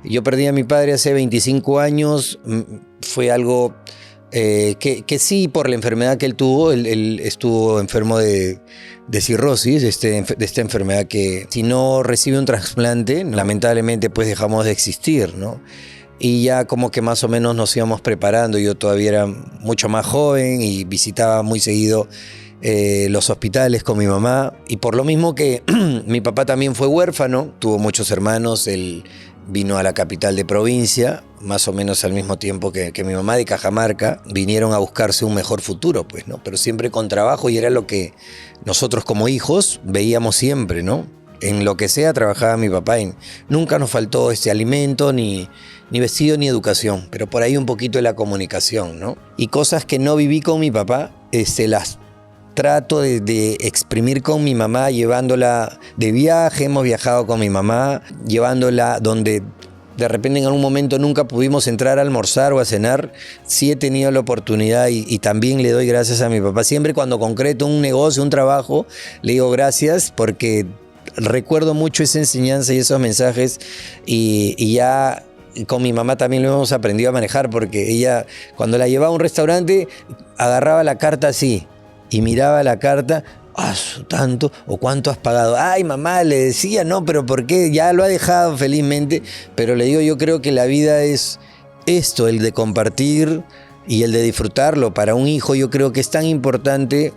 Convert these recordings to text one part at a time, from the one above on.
Yo perdí a mi padre hace 25 años, fue algo que sí, por la enfermedad que él tuvo, él estuvo enfermo de cirrosis, de esta enfermedad que si no recibe un trasplante, lamentablemente pues dejamos de existir, ¿no? Y ya como que más o menos nos íbamos preparando. Yo todavía era mucho más joven y visitaba muy seguido los hospitales con mi mamá. Y por lo mismo que mi papá también fue huérfano, tuvo muchos hermanos, él vino a la capital de provincia, más o menos al mismo tiempo que mi mamá, de Cajamarca. Vinieron a buscarse un mejor futuro, pues, ¿no? Pero siempre con trabajo, y era lo que nosotros como hijos veíamos siempre, ¿no? En lo que sea trabajaba mi papá y nunca nos faltó alimento, ni vestido, ni educación, pero por ahí un poquito de la comunicación, ¿no? Y cosas que no viví con mi papá, las trato de exprimir con mi mamá, llevándola de viaje. Hemos viajado con mi mamá, llevándola donde de repente en algún momento nunca pudimos entrar a almorzar o a cenar. Sí he tenido la oportunidad y también le doy gracias a mi papá. Siempre cuando concreto un negocio, un trabajo, le digo gracias, porque recuerdo mucho esa enseñanza y esos mensajes, y ya con mi mamá también lo hemos aprendido a manejar, porque ella, cuando la llevaba a un restaurante, agarraba la carta así y miraba la carta. ¿Tanto? ¿O cuánto has pagado? Ay, mamá, le decía, no, pero ¿por qué? Ya lo ha dejado felizmente, pero le digo, yo creo que la vida es esto, el de compartir y el de disfrutarlo. Para un hijo yo creo que es tan importante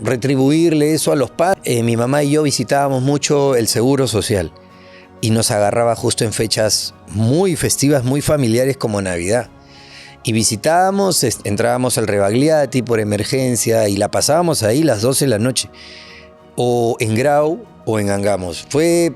retribuirle eso a los padres. Mi mamá y yo visitábamos mucho el Seguro Social y nos agarraba justo en fechas muy festivas, muy familiares, como Navidad. Y visitábamos, entrábamos al Rebagliati por emergencia y la pasábamos ahí las 12 de la noche, o en Grau o en Angamos. Fue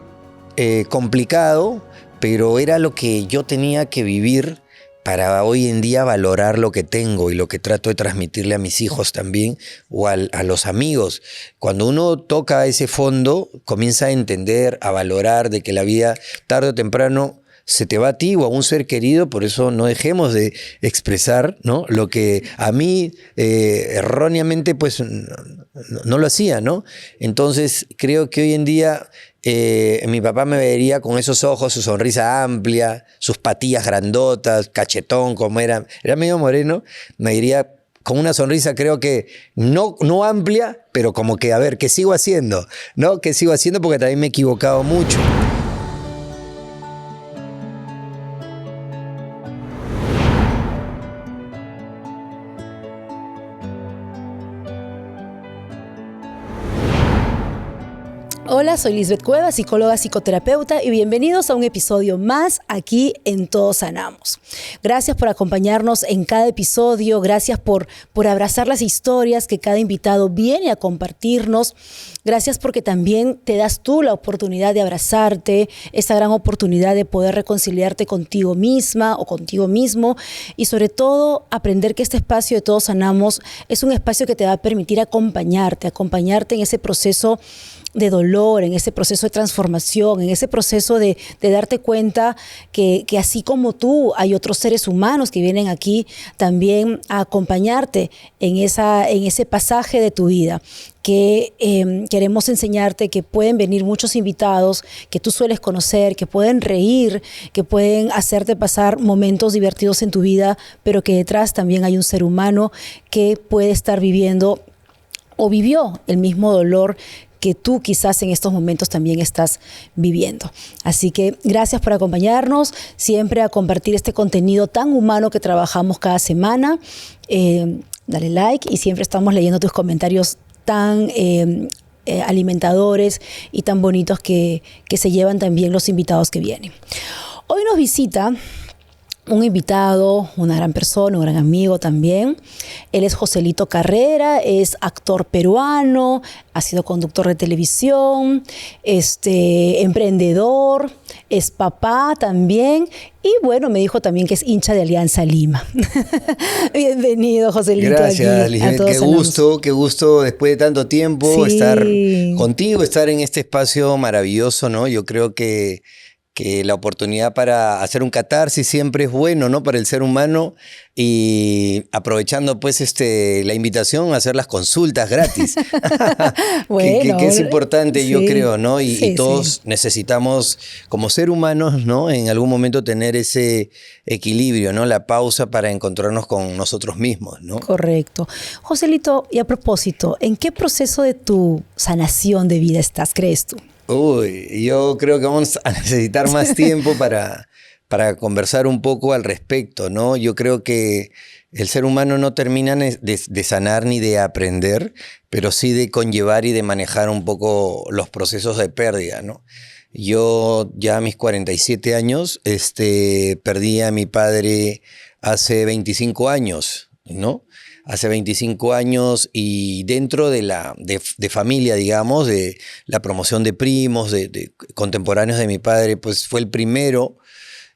complicado, pero era lo que yo tenía que vivir para hoy en día valorar lo que tengo y lo que trato de transmitirle a mis hijos también, o a los amigos. Cuando uno toca ese fondo, comienza a entender, a valorar de que la vida tarde o temprano se te va a ti o a un ser querido. Por eso no dejemos de expresar, ¿no?, lo que a mí erróneamente pues no lo hacía, ¿no? Entonces creo que hoy en día mi papá me vería con esos ojos, su sonrisa amplia, sus patillas grandotas, cachetón como era medio moreno, me diría con una sonrisa, creo que no amplia, pero como que, a ver, ¿qué sigo haciendo? ¿No? ¿Qué sigo haciendo? Porque también me he equivocado mucho. Hola, soy Lisbeth Cuevas, psicóloga psicoterapeuta, y bienvenidos a un episodio más aquí en Todos Sanamos. Gracias por acompañarnos en cada episodio, gracias por abrazar las historias que cada invitado viene a compartirnos. Gracias porque también te das tú la oportunidad de abrazarte, esa gran oportunidad de poder reconciliarte contigo misma o contigo mismo, y sobre todo aprender que este espacio de Todos Sanamos es un espacio que te va a permitir acompañarte en ese proceso de dolor, en ese proceso de transformación, en ese proceso de darte cuenta que así como tú, hay otros seres humanos que vienen aquí también a acompañarte en ese pasaje de tu vida. Que queremos enseñarte que pueden venir muchos invitados que tú sueles conocer, que pueden reír, que pueden hacerte pasar momentos divertidos en tu vida, pero que detrás también hay un ser humano que puede estar viviendo o vivió el mismo dolor que tú quizás en estos momentos también estás viviendo. Así que gracias por acompañarnos, siempre a compartir este contenido tan humano que trabajamos cada semana. Dale like, y siempre estamos leyendo tus comentarios tan alimentadores y tan bonitos que se llevan también los invitados que vienen. Hoy nos visita un invitado, una gran persona, un gran amigo también. Él es Joselito Carrera, es actor peruano, ha sido conductor de televisión, emprendedor, es papá también, y bueno, me dijo también que es hincha de Alianza Lima. Bienvenido, Joselito. Gracias, Lisbeth, qué gusto después de tanto tiempo estar contigo, estar en este espacio maravilloso, ¿no? Yo creo que que la oportunidad para hacer un catarsis siempre es bueno, ¿no? Para el ser humano, y aprovechando pues la invitación a hacer las consultas gratis, Bueno, que es importante, yo sí, creo, ¿no? Y sí, sí. todos necesitamos como ser humanos, ¿no? En algún momento tener ese equilibrio, ¿no? La pausa para encontrarnos con nosotros mismos, ¿no? Correcto. Joselito, y a propósito, ¿en qué proceso de tu sanación de vida estás, crees tú? Uy, yo creo que vamos a necesitar más tiempo para conversar un poco al respecto, ¿no? Yo creo que el ser humano no termina de sanar ni de aprender, pero sí de conllevar y de manejar un poco los procesos de pérdida, ¿no? Yo ya a mis 47 años, perdí a mi padre hace 25 años, ¿no? Hace 25 años, y dentro de familia, digamos, de la promoción de primos, de contemporáneos de mi padre, pues fue el primero,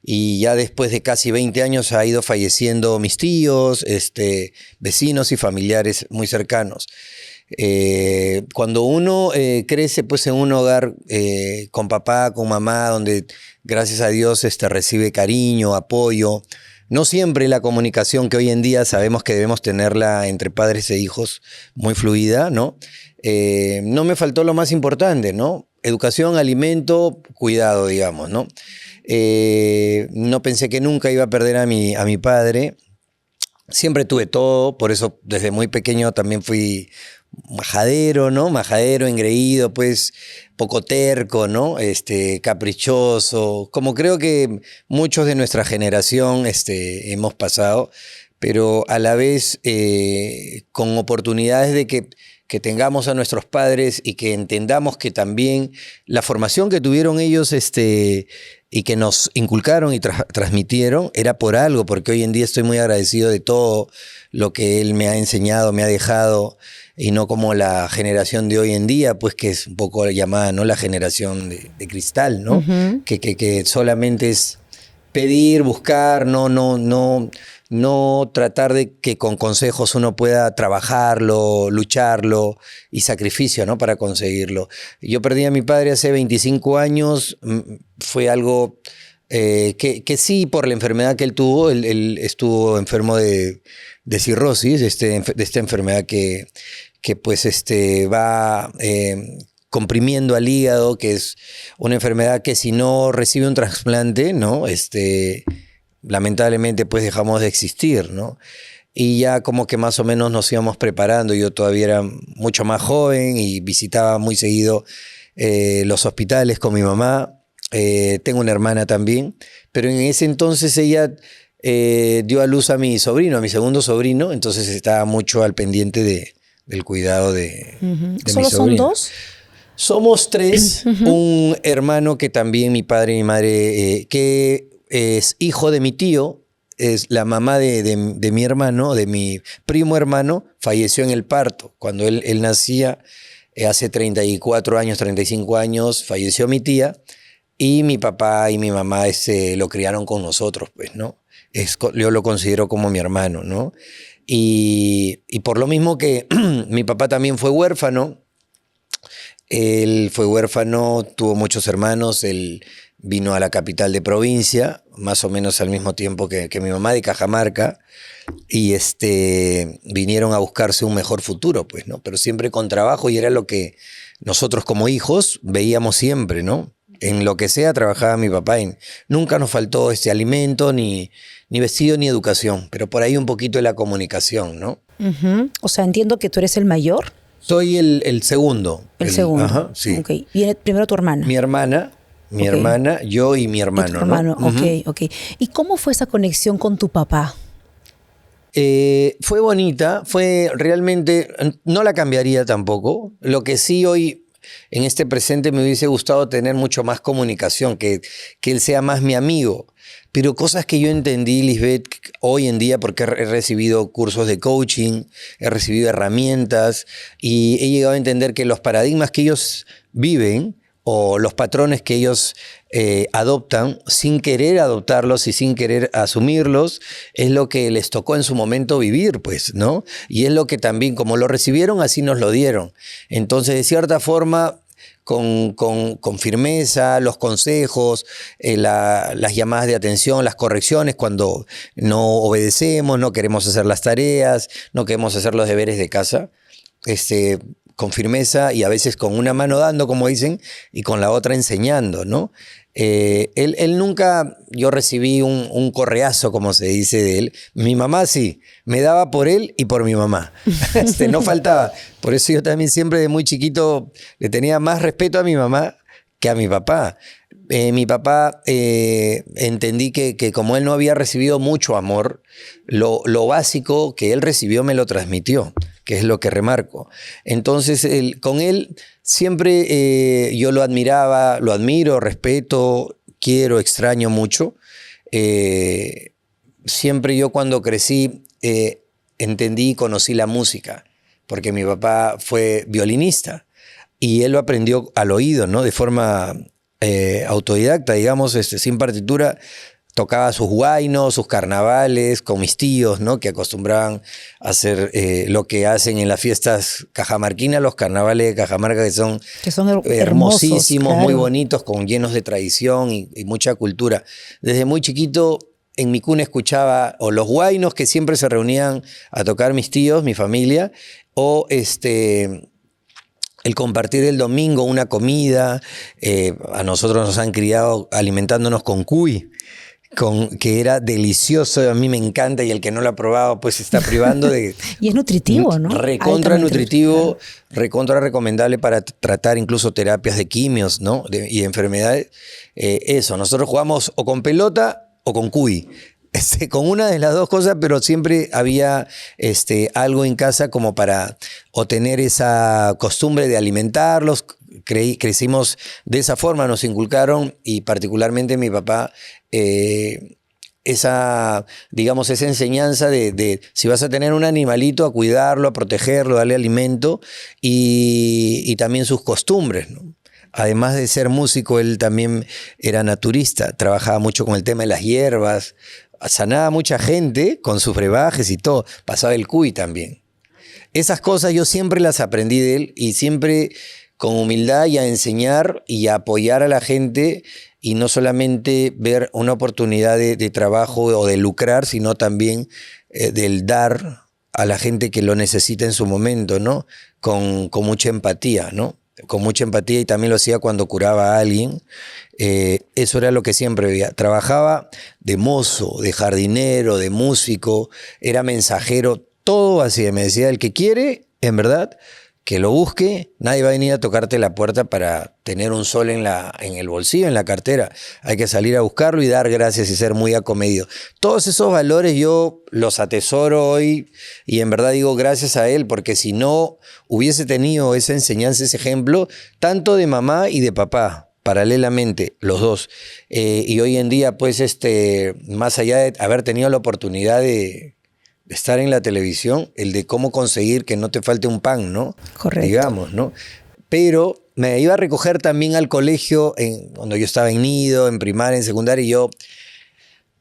y ya después de casi 20 años ha ido falleciendo mis tíos, vecinos y familiares muy cercanos. Cuando uno crece pues en un hogar con papá, con mamá, donde gracias a Dios recibe cariño, apoyo, no siempre la comunicación que hoy en día sabemos que debemos tenerla entre padres e hijos muy fluida, ¿no? No me faltó lo más importante, ¿no? Educación, alimento, cuidado, digamos, ¿no? No pensé que nunca iba a perder a mi padre. Siempre tuve todo, por eso desde muy pequeño también fui majadero, ¿no? Majadero, engreído, pues poco terco, ¿no? Caprichoso, como creo que muchos de nuestra generación hemos pasado, pero a la vez con oportunidades de que tengamos a nuestros padres y que entendamos que también la formación que tuvieron ellos y que nos inculcaron y transmitieron era por algo, porque hoy en día estoy muy agradecido de todo lo que él me ha enseñado, me ha dejado, y no como la generación de hoy en día, pues que es un poco llamada, ¿no? La generación de cristal, ¿no? Ujú. Que solamente es pedir, buscar, no tratar de que con consejos uno pueda trabajarlo, lucharlo y sacrificio, ¿no? Para conseguirlo. Yo perdí a mi padre hace 25 años, fue algo que sí, por la enfermedad que él tuvo, él estuvo enfermo de cirrosis, de esta enfermedad que pues va comprimiendo al hígado, que es una enfermedad que si no recibe un trasplante, ¿no? Lamentablemente pues dejamos de existir, ¿no? Y ya como que más o menos nos íbamos preparando. Yo todavía era mucho más joven y visitaba muy seguido los hospitales con mi mamá. Tengo una hermana también, pero en ese entonces ella dio a luz a mi sobrino, a mi segundo sobrino, entonces estaba mucho al pendiente del cuidado de mi ¿Solo son sobrino. dos? Somos tres, un hermano que también mi padre y mi madre, que es hijo de mi tío, es la mamá de mi hermano, de mi primo hermano, falleció en el parto. Cuando él nacía, hace 34 años, 35 años, falleció mi tía, y mi papá y mi mamá lo criaron con nosotros, pues, ¿no? Yo lo considero como mi hermano, ¿no? Y por lo mismo que mi papá también fue huérfano. Él fue huérfano, tuvo muchos hermanos, él vino a la capital de provincia, más o menos al mismo tiempo que mi mamá, de Cajamarca, y vinieron a buscarse un mejor futuro, pues, ¿no? Pero siempre con trabajo, y era lo que nosotros como hijos veíamos siempre, ¿no? En lo que sea trabajaba mi papá, y nunca nos faltó alimento, ni vestido, ni educación, pero por ahí un poquito de la comunicación, ¿no? Ujú. O sea, entiendo que tú eres el mayor. Soy el segundo. El segundo. Ajá, sí. Ok. Viene primero tu hermana. Mi Ok. hermana, yo y mi Y hermano, tu hermano. ¿no? Ok, Ujú. ok. ¿Y cómo fue esa conexión con tu papá? Fue bonita, fue realmente, no la cambiaría tampoco. Lo que sí hoy, en este presente, me hubiese gustado tener mucho más comunicación, que él sea más mi amigo. Pero cosas que yo entendí, Lisbeth, hoy en día, porque he recibido cursos de coaching, he recibido herramientas, y he llegado a entender que los paradigmas que ellos viven, o los patrones que ellos adoptan sin querer adoptarlos y sin querer asumirlos, es lo que les tocó en su momento vivir, pues, ¿no? Y es lo que también, como lo recibieron, así nos lo dieron. Entonces, de cierta forma, con firmeza, los consejos, las llamadas de atención, las correcciones cuando no obedecemos, no queremos hacer las tareas, no queremos hacer los deberes de casa, con firmeza y a veces con una mano dando, como dicen, y con la otra enseñando, ¿no? Él nunca, yo recibí un correazo, como se dice de él. Mi mamá sí, me daba por él y por mi mamá. No faltaba. Por eso yo también siempre de muy chiquito le tenía más respeto a mi mamá que a mi papá. Mi papá entendí que como él no había recibido mucho amor, lo básico que él recibió me lo transmitió, que es lo que remarco. Entonces, con él siempre yo lo admiraba, lo admiro, respeto, quiero, extraño mucho. Siempre yo cuando crecí entendí y conocí la música, porque mi papá fue violinista y él lo aprendió al oído, ¿no? De forma autodidacta, digamos, sin partitura. Tocaba sus huaynos, sus carnavales con mis tíos, ¿no? Que acostumbraban a hacer lo que hacen en las fiestas cajamarquinas, los carnavales de Cajamarca que son hermosísimos, claro. Muy bonitos, llenos de tradición y mucha cultura. Desde muy chiquito en mi cuna escuchaba o los huaynos que siempre se reunían a tocar mis tíos, mi familia, o el compartir el domingo una comida. A nosotros nos han criado alimentándonos con cuy, que era delicioso, a mí me encanta, y el que no lo ha probado pues se está privando de... Y es nutritivo, ¿no? Recontra nutritivo, recontra recomendable para tratar incluso terapias de quimios, ¿no? Y enfermedades. Eso, nosotros jugamos o con pelota o con cuy. Con una de las dos cosas, pero siempre había algo en casa como para o tener esa costumbre de alimentarlos. Crecimos de esa forma, nos inculcaron, y particularmente mi papá, esa enseñanza de si vas a tener un animalito, a cuidarlo, a protegerlo, darle alimento, y también sus costumbres, ¿no? Además de ser músico, él también era naturista, trabajaba mucho con el tema de las hierbas, sanaba a mucha gente con sus brebajes y todo, pasaba el cuy también. Esas cosas yo siempre las aprendí de él, y siempre con humildad, y a enseñar y a apoyar a la gente, y no solamente ver una oportunidad de trabajo o de lucrar, sino también del dar a la gente que lo necesita en su momento, ¿no? Con mucha empatía, ¿no? Con mucha empatía, y también lo hacía cuando curaba a alguien. Eso era lo que siempre veía. Trabajaba de mozo, de jardinero, de músico, era mensajero, todo así. Me decía, el que quiere, en verdad, que lo busque, nadie va a venir a tocarte la puerta para tener un sol en el bolsillo, en la cartera. Hay que salir a buscarlo y dar gracias y ser muy acomedido. Todos esos valores yo los atesoro hoy, y en verdad digo gracias a él, porque si no hubiese tenido esa enseñanza, ese ejemplo, tanto de mamá y de papá, paralelamente, los dos. Y hoy en día, pues, más allá de haber tenido la oportunidad de estar en la televisión, el de cómo conseguir que no te falte un pan, ¿no? Correcto. Digamos, ¿no? Pero me iba a recoger también al colegio cuando yo estaba en nido, en primaria, en secundaria, y yo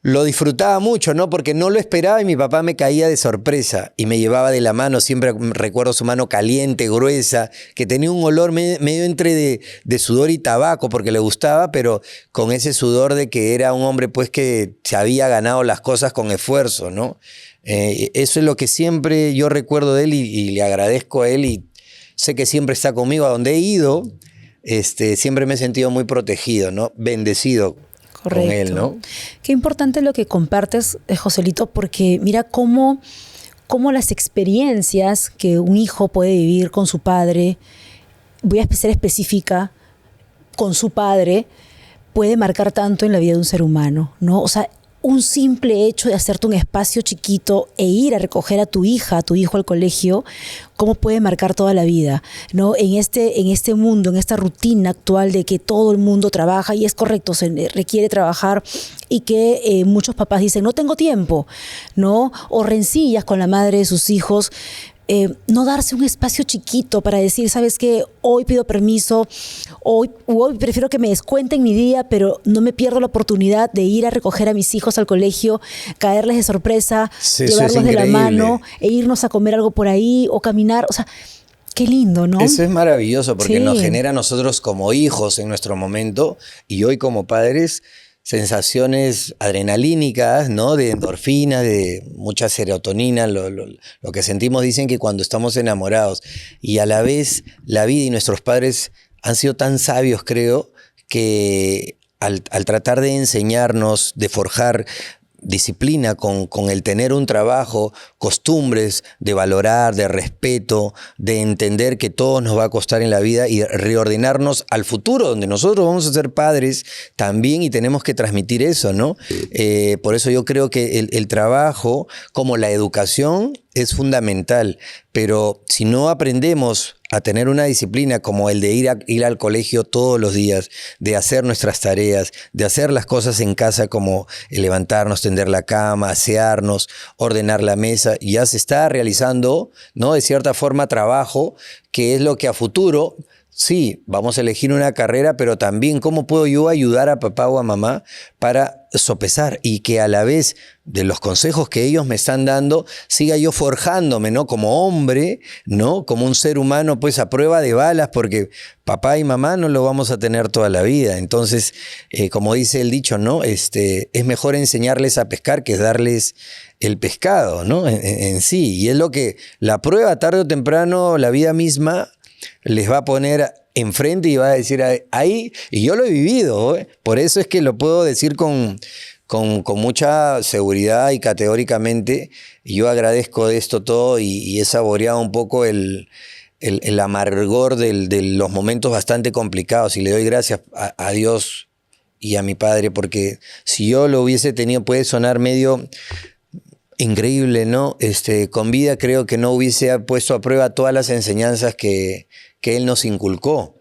lo disfrutaba mucho, ¿no? Porque no lo esperaba, y mi papá me caía de sorpresa y me llevaba de la mano. Siempre recuerdo su mano caliente, gruesa, que tenía un olor medio entre de sudor y tabaco, porque le gustaba, pero con ese sudor de que era un hombre pues que se había ganado las cosas con esfuerzo, ¿no? Eso es lo que siempre yo recuerdo de él, y le agradezco a él, y sé que siempre está conmigo a donde he ido. Siempre me he sentido muy protegido, ¿no? Bendecido. Correcto. Con él, ¿no? Qué importante lo que compartes, Joselito, porque mira cómo las experiencias que un hijo puede vivir con su padre, voy a ser específica, con su padre, puede marcar tanto en la vida de un ser humano, ¿no? O sea, un simple hecho de hacerte un espacio chiquito e ir a recoger a tu hija, a tu hijo al colegio, cómo puede marcar toda la vida, ¿no? En este mundo, en esta rutina actual de que todo el mundo trabaja, y es correcto, se requiere trabajar, y que muchos papás dicen, no tengo tiempo, ¿no? O rencillas con la madre de sus hijos. No darse un espacio chiquito para decir, ¿sabes qué? Hoy pido permiso, hoy prefiero que me descuenten mi día, pero no me pierdo la oportunidad de ir a recoger a mis hijos al colegio, caerles de sorpresa, sí, llevarlos de la mano, e irnos a comer algo por ahí o caminar. O sea, Qué lindo, ¿no? Eso es maravilloso porque Sí. nos genera a nosotros como hijos en nuestro momento y hoy como padres sensaciones adrenalínicas, ¿no? De endorfina, de mucha serotonina, lo que sentimos. Dicen que cuando estamos enamorados y a la vez la vida y nuestros padres han sido tan sabios, creo, que al tratar de enseñarnos, de forjar disciplina con el tener un trabajo, costumbres de valorar, de respeto, de entender que todo nos va a costar en la vida y reordenarnos al futuro, donde nosotros vamos a ser padres también y tenemos que transmitir eso, ¿no? Por eso yo creo que el trabajo, como la educación, es fundamental, pero si no aprendemos a tener una disciplina como el de ir al colegio todos los días, de hacer nuestras tareas, de hacer las cosas en casa como levantarnos, tender la cama, asearnos, ordenar la mesa, ya se está realizando, ¿no? De cierta forma trabajo, que es lo que a futuro, sí, vamos a elegir una carrera, pero también cómo puedo yo ayudar a papá o a mamá para sopesar y que a la vez de los consejos que ellos me están dando, siga yo forjándome, ¿no? Como hombre, ¿no? Como un ser humano, pues a prueba de balas, porque papá y mamá no lo vamos a tener toda la vida. Entonces, como dice el dicho, ¿no? Es mejor enseñarles a pescar que darles el pescado, ¿no? En sí. Y es lo que la prueba, tarde o temprano, la vida misma les va a poner enfrente y va a decir ahí, y yo lo he vivido, ¿eh? Por eso es que lo puedo decir con mucha seguridad y categóricamente. Yo agradezco de esto todo y he saboreado un poco el amargor de los momentos bastante complicados y le doy gracias a Dios y a mi padre, porque si yo lo hubiese tenido, puede sonar medio increíble, ¿no? Con vida creo que no hubiese puesto a prueba todas las enseñanzas que él nos inculcó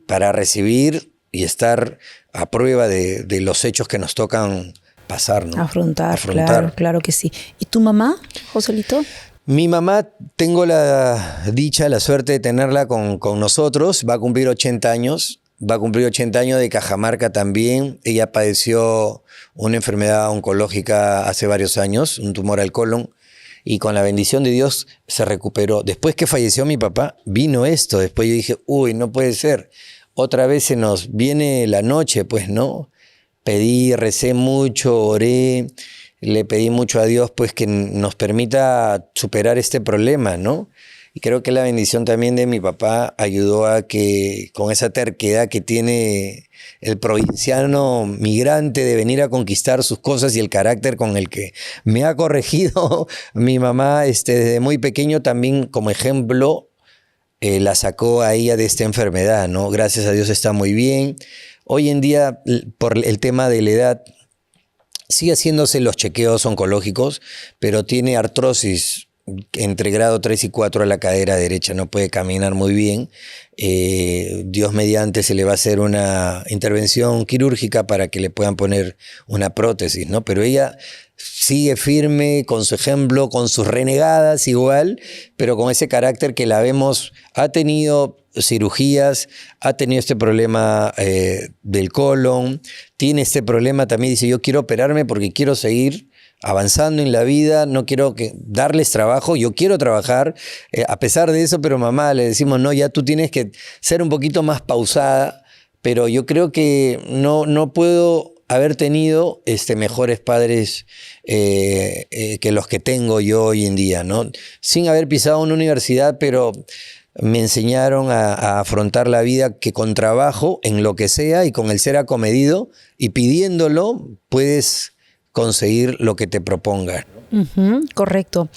para recibir y estar a prueba de los hechos que nos tocan pasar, ¿no? Afrontar. Claro que sí. ¿Y tu mamá, Joselito? Mi mamá, tengo la dicha, la suerte de tenerla con nosotros, va a cumplir 80 años. Va a cumplir 80 años de Cajamarca también. Ella padeció una enfermedad oncológica hace varios años, un tumor al colon, y con la bendición de Dios se recuperó. Después que falleció mi papá, vino esto. Después yo dije, uy, no puede ser. Otra vez se nos viene la noche, pues, ¿no? Pedí, recé mucho, oré, le pedí mucho a Dios, pues, que nos permita superar este problema, ¿no? Y creo que la bendición también de mi papá ayudó a que con esa terquedad que tiene el provinciano migrante de venir a conquistar sus cosas y el carácter con el que me ha corregido mi mamá desde muy pequeño también como ejemplo la sacó a ella de esta enfermedad, ¿no? Gracias a Dios está muy bien. Hoy en día por el tema de la edad sigue haciéndose los chequeos oncológicos, pero tiene artrosis entre grado 3 y 4 a la cadera derecha, no puede caminar muy bien. Dios mediante se le va a hacer una intervención quirúrgica para que le puedan poner una prótesis, ¿no? Pero ella sigue firme con su ejemplo, con sus renegadas igual, pero con ese carácter que la vemos, ha tenido cirugías, ha tenido este problema del colon, tiene este problema también, dice yo quiero operarme porque quiero seguir avanzando en la vida, no quiero darles trabajo, yo quiero trabajar, a pesar de eso, pero mamá, le decimos, no, ya tú tienes que ser un poquito más pausada, pero yo creo que no puedo haber tenido mejores padres que los que tengo yo hoy en día, ¿no? Sin haber pisado una universidad, pero me enseñaron a afrontar la vida que con trabajo, en lo que sea y con el ser acomedido y pidiéndolo, puedes conseguir lo que te proponga. Correcto.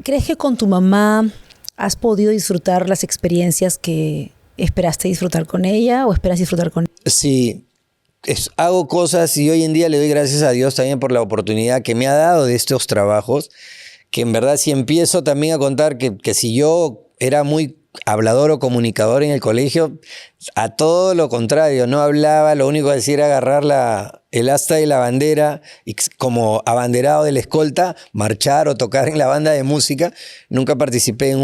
¿Crees que con tu mamá has podido disfrutar las experiencias que esperaste disfrutar con ella o esperas disfrutar con ella? Sí, hago cosas y hoy en día le doy gracias a Dios también por la oportunidad que me ha dado de estos trabajos, que en verdad si empiezo también a contar que si yo era muy hablador o comunicador en el colegio, a todo lo contrario, no hablaba, lo único que hacía era agarrar el asta de la bandera y como abanderado de la escolta, marchar o tocar en la banda de música. Nunca participé en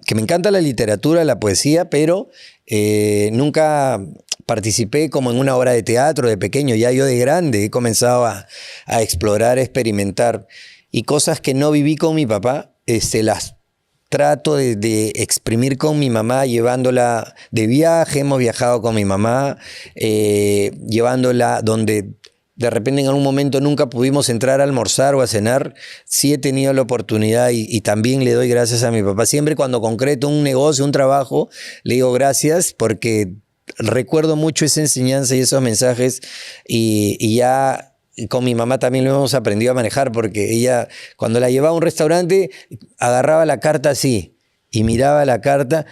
que me encanta la literatura, la poesía, pero nunca participé como en una obra de teatro de pequeño. Ya yo de grande he comenzado a explorar, a experimentar y cosas que no viví con mi papá, las trato de exprimir con mi mamá, llevándola de viaje. Hemos viajado con mi mamá, llevándola donde de repente en algún momento nunca pudimos entrar a almorzar o a cenar. Sí he tenido la oportunidad y también le doy gracias a mi papá. Siempre cuando concreto un negocio, un trabajo, le digo gracias porque recuerdo mucho esa enseñanza y esos mensajes y ya... Con mi mamá también lo hemos aprendido a manejar porque ella, cuando la llevaba a un restaurante, agarraba la carta así y miraba la carta,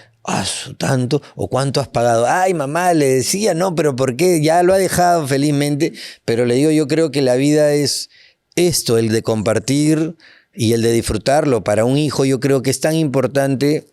tanto, o cuánto has pagado. Ay, mamá, le decía, no, pero ¿por qué? Ya lo ha dejado felizmente, pero le digo, yo creo que la vida es esto, el de compartir y el de disfrutarlo. Para un hijo yo creo que es tan importante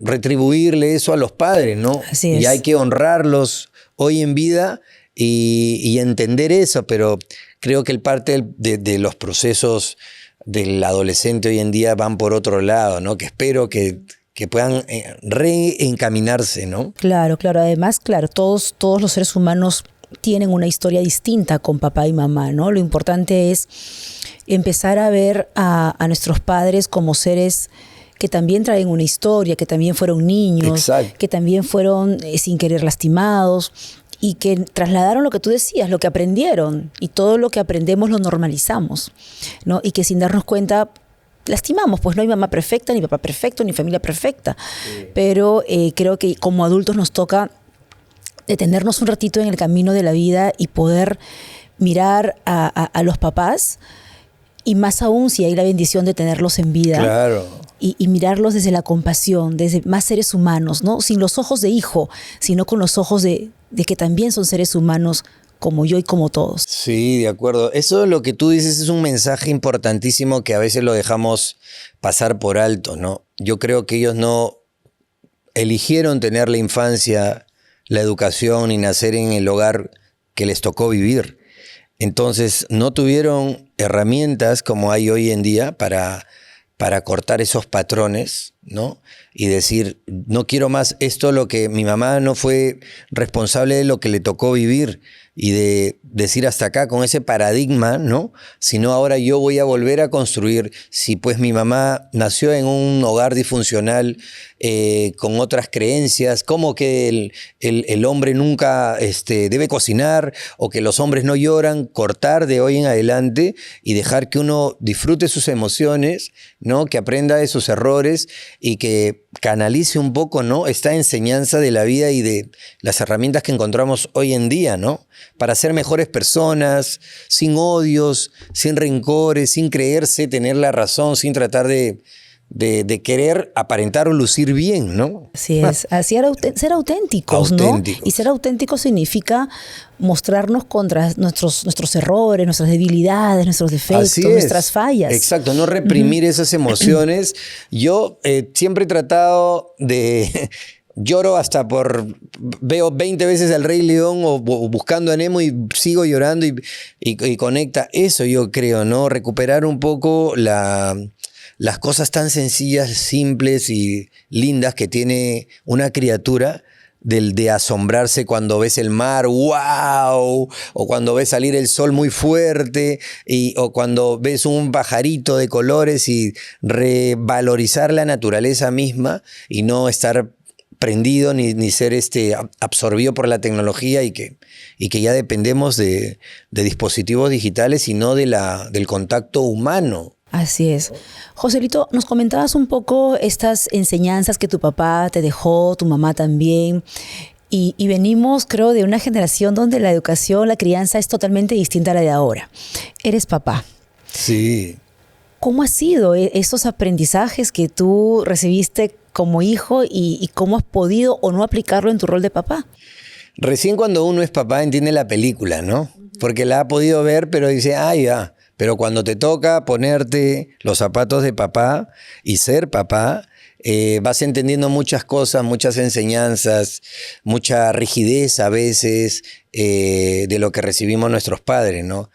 retribuirle eso a los padres, ¿no? Así es. Y hay que honrarlos hoy en vida y entender eso, pero creo que el parte de los procesos del adolescente hoy en día van por otro lado, ¿no? Que espero que puedan reencaminarse, ¿no? Claro, claro. Además, claro, todos los seres humanos tienen una historia distinta con papá y mamá, ¿no? Lo importante es empezar a ver a nuestros padres como seres que también traen una historia, que también fueron niños, Exacto. que también fueron sin querer lastimados y que trasladaron lo que tú decías, lo que aprendieron, y todo lo que aprendemos lo normalizamos, ¿no? Y que sin darnos cuenta lastimamos, pues no hay mamá perfecta, ni papá perfecto, ni familia perfecta, sí. Pero creo que como adultos nos toca detenernos un ratito en el camino de la vida y poder mirar a los papás, y más aún si hay la bendición de tenerlos en vida. Claro. Y mirarlos desde la compasión, desde más seres humanos, ¿no? Sin los ojos de hijo, sino con los ojos de que también son seres humanos como yo y como todos. Sí, de acuerdo. Eso lo que tú dices es un mensaje importantísimo que a veces lo dejamos pasar por alto, ¿no? Yo creo que ellos no eligieron tener la infancia, la educación y nacer en el hogar que les tocó vivir. Entonces no tuvieron herramientas como hay hoy en día para cortar esos patrones, ¿no? Y decir, no quiero más esto, lo que mi mamá no fue responsable de lo que le tocó vivir, y de decir hasta acá con ese paradigma, ¿no? Sino ahora yo voy a volver a construir. Si pues mi mamá nació en un hogar disfuncional con otras creencias, como que el hombre nunca debe cocinar o que los hombres no lloran, cortar de hoy en adelante y dejar que uno disfrute sus emociones, ¿no? Que aprenda de sus errores y que canalice un poco, ¿no? Esta enseñanza de la vida y de las herramientas que encontramos hoy en día, ¿no? Para ser mejores personas, sin odios, sin rencores, sin creerse tener la razón, sin tratar de querer aparentar o lucir bien, ¿no? Así es, ser auténticos, ¿no? Y ser auténticos significa mostrarnos contra nuestros errores, nuestras debilidades, nuestros defectos, nuestras fallas. Exacto, no reprimir esas emociones. Yo siempre he tratado de... Lloro veo 20 veces al Rey León o Buscando a Nemo y sigo llorando y conecta. Eso yo creo, ¿no? Recuperar un poco las cosas tan sencillas, simples y lindas que tiene una criatura, de asombrarse cuando ves el mar, ¡wow! O cuando ves salir el sol muy fuerte, o cuando ves un pajarito de colores, y revalorizar la naturaleza misma y no estar prendido ni ser absorbido por la tecnología y que ya dependemos de dispositivos digitales y no del contacto humano. Así es. Joselito, nos comentabas un poco estas enseñanzas que tu papá te dejó, tu mamá también, y venimos, creo, de una generación donde la educación, la crianza es totalmente distinta a la de ahora. Eres papá. Sí. ¿Cómo han sido esos aprendizajes que tú recibiste como hijo y cómo has podido o no aplicarlo en tu rol de papá? Recién cuando uno es papá entiende la película, ¿no? Porque la ha podido ver, pero dice, ya. Pero cuando te toca ponerte los zapatos de papá y ser papá, vas entendiendo muchas cosas, muchas enseñanzas, mucha rigidez a veces de lo que recibimos nuestros padres, ¿no?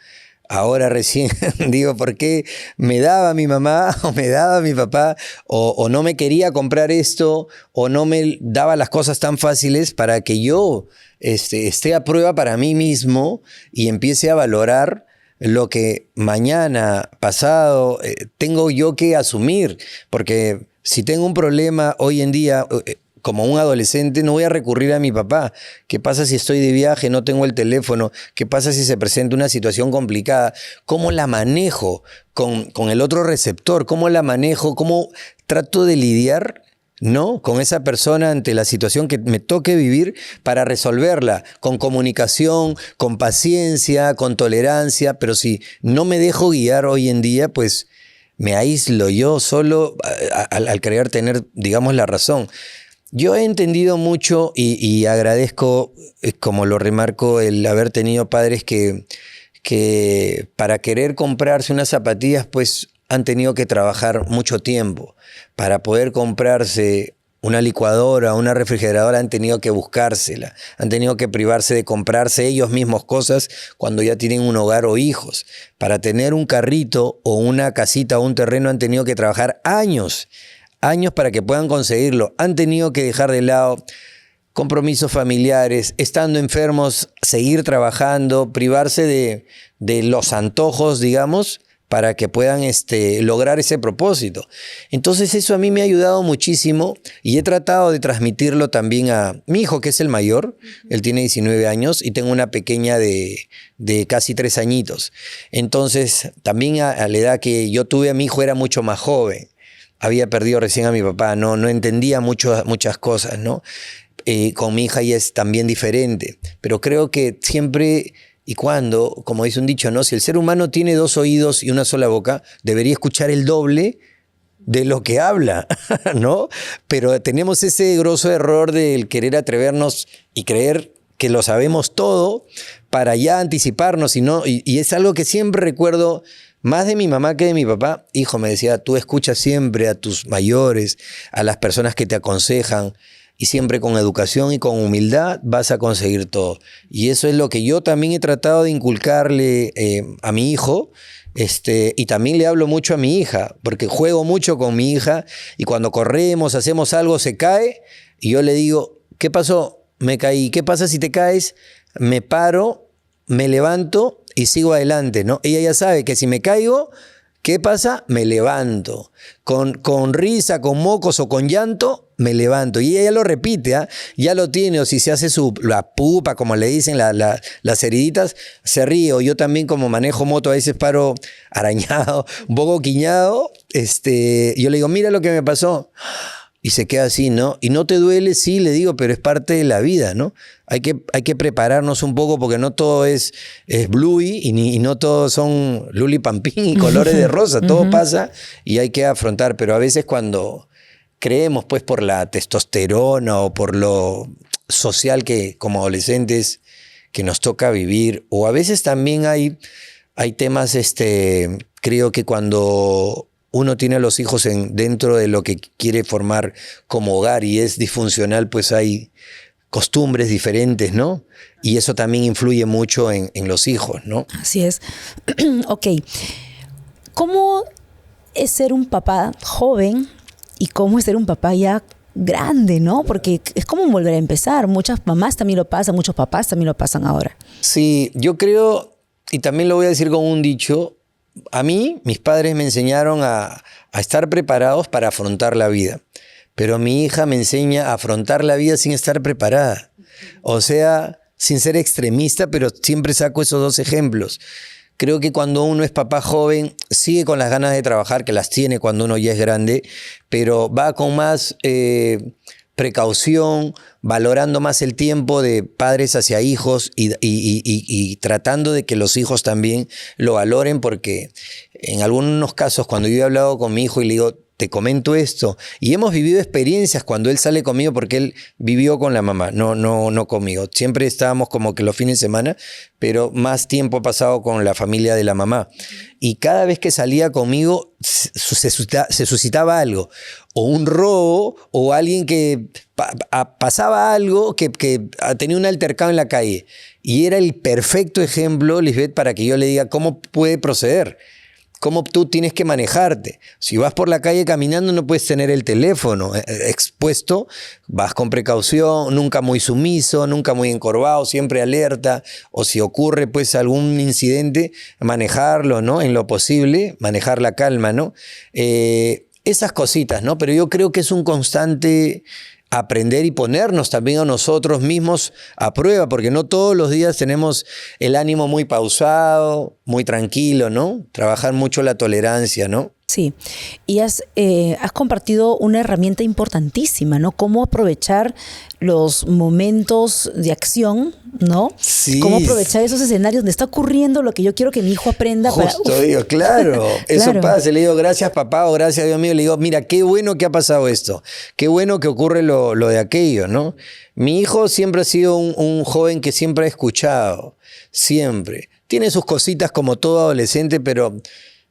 Ahora recién digo, ¿por qué me daba mi mamá o me daba mi papá o no me quería comprar esto o no me daba las cosas tan fáciles para que yo esté a prueba para mí mismo y empiece a valorar lo que mañana, pasado, tengo yo que asumir? Porque Si tengo un problema hoy en día, como un adolescente, no voy a recurrir a mi papá. ¿Qué pasa si estoy de viaje, no tengo el teléfono? ¿Qué pasa si se presenta una situación complicada? ¿Cómo la manejo con el otro receptor? ¿Cómo la manejo? ¿Cómo trato de lidiar, ¿no?, con esa persona ante la situación que me toque vivir para resolverla? Con comunicación, con paciencia, con tolerancia. Pero si no me dejo guiar hoy en día, pues me aíslo yo solo al creer tener, digamos, la razón. Yo he entendido mucho y agradezco, como lo remarco, el haber tenido padres que para querer comprarse unas zapatillas, pues han tenido que trabajar mucho tiempo. Para poder comprarse una licuadora, una refrigeradora, han tenido que buscársela. Han tenido que privarse de comprarse ellos mismos cosas cuando ya tienen un hogar o hijos. Para tener un carrito o una casita o un terreno han tenido que trabajar años para que puedan conseguirlo. Han tenido que dejar de lado compromisos familiares, estando enfermos, seguir trabajando, privarse de los antojos, digamos, para que puedan lograr ese propósito. Entonces eso a mí me ha ayudado muchísimo y he tratado de transmitirlo también a mi hijo, que es el mayor. Él tiene 19 años y tengo una pequeña de casi 3 añitos. Entonces también a la edad que yo tuve a mi hijo era mucho más joven. Había perdido recién a mi papá, no entendía muchas cosas, ¿no? Con mi hija ya es también diferente, pero creo que siempre y cuando, como dice un dicho, ¿no?, si el ser humano tiene 2 oídos y una sola boca, debería escuchar el doble de lo que habla, ¿no? Pero tenemos ese grosso error del querer atrevernos y creer que lo sabemos todo para ya anticiparnos, y es algo que siempre recuerdo más de mi mamá que de mi papá. Hijo, me decía, tú escuchas siempre a tus mayores, a las personas que te aconsejan, y siempre con educación y con humildad vas a conseguir todo. Y eso es lo que yo también he tratado de inculcarle a mi hijo, y también le hablo mucho a mi hija, porque juego mucho con mi hija, y cuando corremos, hacemos algo, se cae, y yo le digo, ¿qué pasó? Me caí. ¿Qué pasa si te caes? Me paro, me levanto y sigo adelante, ¿no? Ella ya sabe que si me caigo, ¿qué pasa? Me levanto. Con risa, con mocos o con llanto, me levanto. Y ella lo repite, ¿eh? Ya lo tiene, o si se hace la pupa, como le dicen, las heriditas, se ríe. O yo también, como manejo moto, a veces paro arañado, un poco quiñado. Yo le digo, mira lo que me pasó. Y se queda así, ¿no? ¿Y no te duele? Sí, le digo, pero es parte de la vida, ¿no? Hay que prepararnos un poco porque no todo es bluey y no todos son luli pampín y colores de rosa. Todo pasa y hay que afrontar. Pero a veces cuando creemos, pues, por la testosterona o por lo social que como adolescentes que nos toca vivir, o a veces también hay temas, creo que cuando uno tiene a los hijos dentro de lo que quiere formar como hogar y es disfuncional, pues hay costumbres diferentes, ¿no? Y eso también influye mucho en los hijos, ¿no? Así es. Ok. ¿Cómo es ser un papá joven y cómo es ser un papá ya grande, ¿no? Porque es como volver a empezar. Muchas mamás también lo pasan, muchos papás también lo pasan ahora. Sí, yo creo, y también lo voy a decir con un dicho, a mí, mis padres me enseñaron a estar preparados para afrontar la vida. Pero mi hija me enseña a afrontar la vida sin estar preparada. O sea, sin ser extremista, pero siempre saco esos 2 ejemplos. Creo que cuando uno es papá joven, sigue con las ganas de trabajar, que las tiene cuando uno ya es grande, pero va con más precaución, valorando más el tiempo de padres hacia hijos y tratando de que los hijos también lo valoren, porque en algunos casos cuando yo he hablado con mi hijo y le digo, te comento esto, y hemos vivido experiencias cuando él sale conmigo, porque él vivió con la mamá, no conmigo. Siempre estábamos como que los fines de semana, pero más tiempo ha pasado con la familia de la mamá. Y cada vez que salía conmigo se suscitaba algo, o un robo, o alguien que pasaba algo, que tenía un altercado en la calle. Y era el perfecto ejemplo, Lisbeth, para que yo le diga cómo puede proceder. Cómo tú tienes que manejarte. Si vas por la calle caminando, no puedes tener el teléfono expuesto. Vas con precaución, nunca muy sumiso, nunca muy encorvado, siempre alerta. O si ocurre pues algún incidente, manejarlo, ¿no? En lo posible, manejar la calma, ¿no? esas cositas, ¿no? Pero yo creo que es un constante aprender y ponernos también a nosotros mismos a prueba, porque no todos los días tenemos el ánimo muy pausado, muy tranquilo, ¿no? Trabajar mucho la tolerancia, ¿no? Sí, y has compartido una herramienta importantísima, ¿no? Cómo aprovechar los momentos de acción, ¿no? Sí. Cómo aprovechar esos escenarios donde está ocurriendo lo que yo quiero que mi hijo aprenda. Justo, digo, claro, eso pasa. Le digo, gracias papá o gracias Dios mío. Le digo, mira, qué bueno que ha pasado esto. Qué bueno que ocurre lo de aquello, ¿no? Mi hijo siempre ha sido un joven que siempre ha escuchado, siempre. Tiene sus cositas como todo adolescente, pero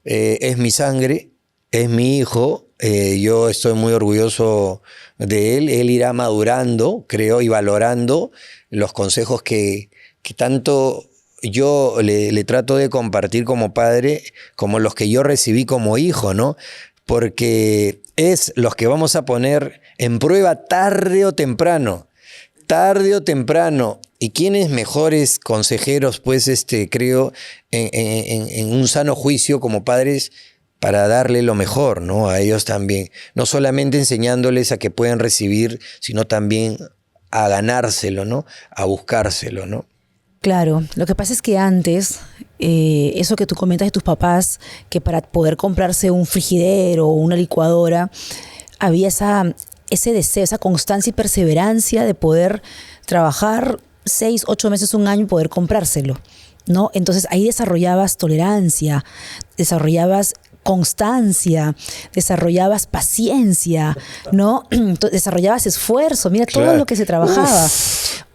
es mi sangre. Es mi hijo, yo estoy muy orgulloso de él. Él irá madurando, creo, y valorando los consejos que tanto yo le trato de compartir como padre, como los que yo recibí como hijo, ¿no? Porque es los que vamos a poner en prueba tarde o temprano. Tarde o temprano. ¿Y quiénes mejores consejeros, pues, creo, en un sano juicio como padres, para darle lo mejor, ¿no? A ellos también. No solamente enseñándoles a que puedan recibir, sino también a ganárselo, ¿no? A buscárselo, ¿no? Claro, lo que pasa es que antes, eso que tú comentas de tus papás, que para poder comprarse un frigidero o una licuadora, había ese deseo, esa constancia y perseverancia de poder trabajar 6, 8 meses, un año y poder comprárselo, ¿no? Entonces ahí desarrollabas tolerancia, desarrollabas constancia, desarrollabas paciencia, ¿no? Desarrollabas esfuerzo, mira todo Claro. lo que se trabajaba.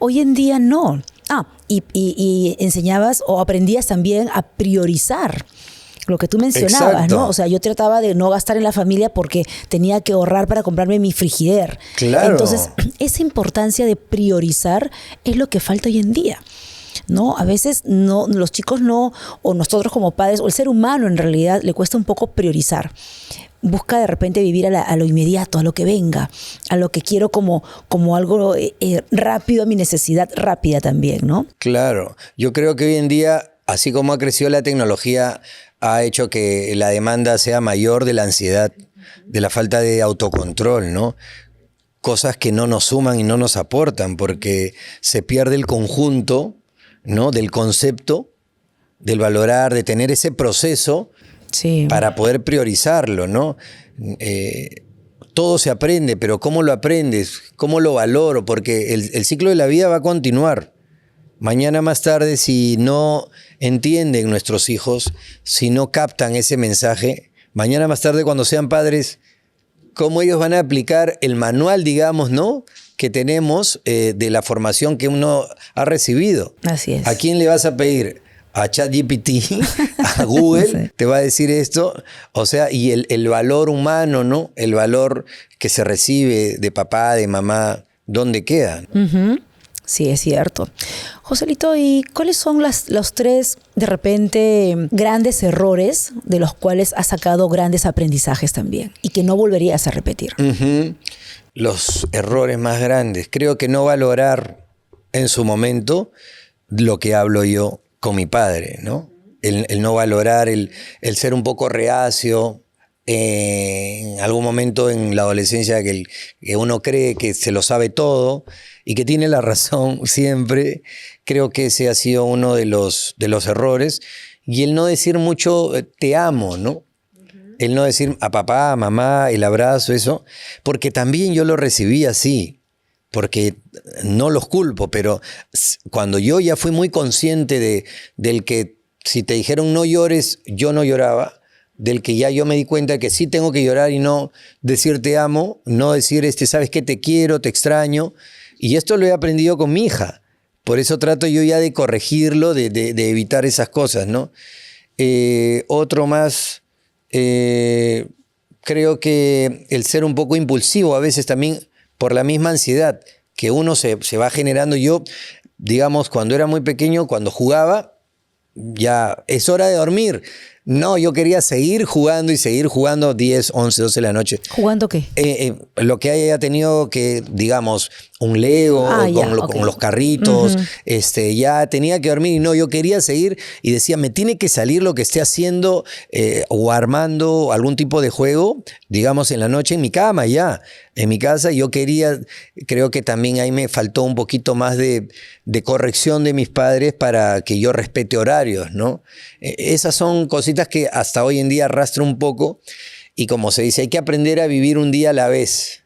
Hoy en día no. Y enseñabas o aprendías también a priorizar lo que tú mencionabas, Exacto. ¿no? O sea, yo trataba de no gastar en la familia porque tenía que ahorrar para comprarme mi frigider. Claro. Entonces, esa importancia de priorizar es lo que falta hoy en día, ¿no? A veces no, los chicos no, o nosotros como padres, o el ser humano en realidad le cuesta un poco priorizar. Busca de repente vivir a lo inmediato, a lo que venga, a lo que quiero como algo rápido, a mi necesidad rápida también, ¿no? Claro. Yo creo que hoy en día, así como ha crecido la tecnología, ha hecho que la demanda sea mayor de la ansiedad, de la falta de autocontrol, ¿no? Cosas que no nos suman y no nos aportan, porque se pierde el conjunto, ¿no? Del concepto, del valorar, de tener ese proceso, Sí. para poder priorizarlo, ¿no? Todo se aprende, pero ¿cómo lo aprendes? ¿Cómo lo valoro? Porque el ciclo de la vida va a continuar. Mañana más tarde, si no entienden nuestros hijos, si no captan ese mensaje, mañana más tarde cuando sean padres, ¿cómo ellos van a aplicar el manual, digamos, ¿no? Que tenemos de la formación que uno ha recibido? Así es. ¿A quién le vas a pedir? A ChatGPT, a Google, Sí. te va a decir esto. O sea, y el valor humano, ¿no? El valor que se recibe de papá, de mamá, ¿dónde queda? Uh-huh. Sí, es cierto. Joselito, ¿y cuáles son los 3, de repente, grandes errores de los cuales has sacado grandes aprendizajes también y que no volverías a repetir? Uh-huh. Los errores más grandes. Creo que no valorar en su momento lo que hablo yo con mi padre, ¿no? El no valorar, el ser un poco reacio. En algún momento en la adolescencia que uno cree que se lo sabe todo y que tiene la razón siempre. Creo que ese ha sido uno de los errores. Y el no decir mucho te amo, ¿no? El no decir a papá, a mamá, el abrazo, eso, porque también yo lo recibí así, porque no los culpo, pero cuando yo ya fui muy consciente del que si te dijeron no llores, yo no lloraba, del que ya yo me di cuenta que sí tengo que llorar y no decir te amo, no decir sabes que te quiero, te extraño, y esto lo he aprendido con mi hija, por eso trato yo ya de corregirlo, de evitar esas cosas, ¿no? Otro más... creo que el ser un poco impulsivo a veces también por la misma ansiedad que uno se va generando. Yo, digamos, cuando era muy pequeño, cuando jugaba, ya es hora de dormir. No, yo quería seguir jugando y seguir jugando 10, 11, 12 de la noche. ¿Jugando qué? Lo que haya tenido que, digamos, un Lego con los carritos, ya tenía que dormir y no, yo quería seguir y decía, me tiene que salir lo que esté haciendo o armando algún tipo de juego, digamos, en la noche en mi cama ya, en mi casa. Yo quería, creo que también ahí me faltó un poquito más de corrección de mis padres para que yo respete horarios, ¿no? Esas son cositas que hasta hoy en día arrastro un poco y como se dice, hay que aprender a vivir un día a la vez,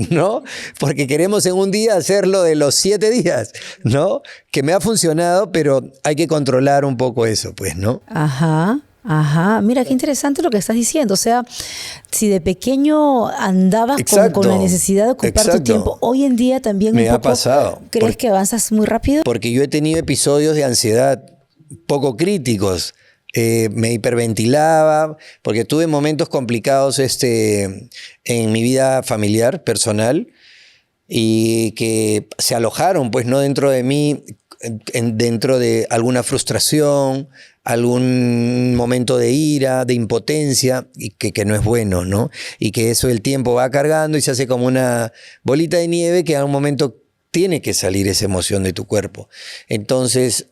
¿no? Porque queremos en un día hacerlo de los 7 días, ¿no? Que me ha funcionado, pero hay que controlar un poco eso, pues, ¿no? Ajá. Mira, qué interesante lo que estás diciendo. O sea, si de pequeño andabas con la necesidad de ocupar tu tiempo, hoy en día también me ha pasado. ¿Crees que avanzas muy rápido? Porque yo he tenido episodios de ansiedad poco críticos. Me hiperventilaba, porque tuve momentos complicados en mi vida familiar, personal, y que se alojaron, pues, no dentro de mí, dentro de alguna frustración, algún momento de ira, de impotencia, y que no es bueno, ¿no? Y que eso el tiempo va cargando y se hace como una bolita de nieve que a un momento tiene que salir esa emoción de tu cuerpo. Entonces,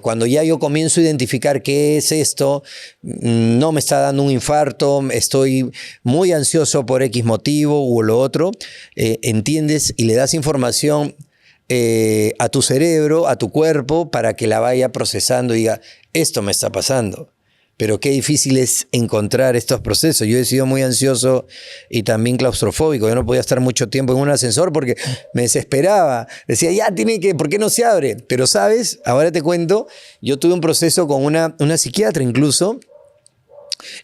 cuando ya yo comienzo a identificar qué es esto, no me está dando un infarto, estoy muy ansioso por X motivo u lo otro, entiendes y le das información a tu cerebro, a tu cuerpo, para que la vaya procesando y diga, esto me está pasando. Pero qué difícil es encontrar estos procesos. Yo he sido muy ansioso y también claustrofóbico. Yo no podía estar mucho tiempo en un ascensor porque me desesperaba. Decía, ya tiene que, ¿por qué no se abre? Pero sabes, ahora te cuento, yo tuve un proceso con una psiquiatra incluso,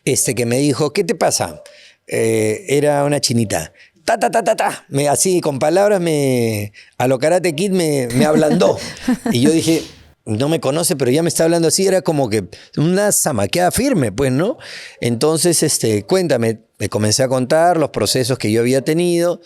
que me dijo, ¿qué te pasa? Era una chinita. Así, con palabras, a lo Karate Kid me ablandó. Y yo dije, no me conoce, pero ya me está hablando así. Era como que una zamaqueada firme, pues, ¿no? Entonces, cuéntame. Me comencé a contar los procesos que yo había tenido.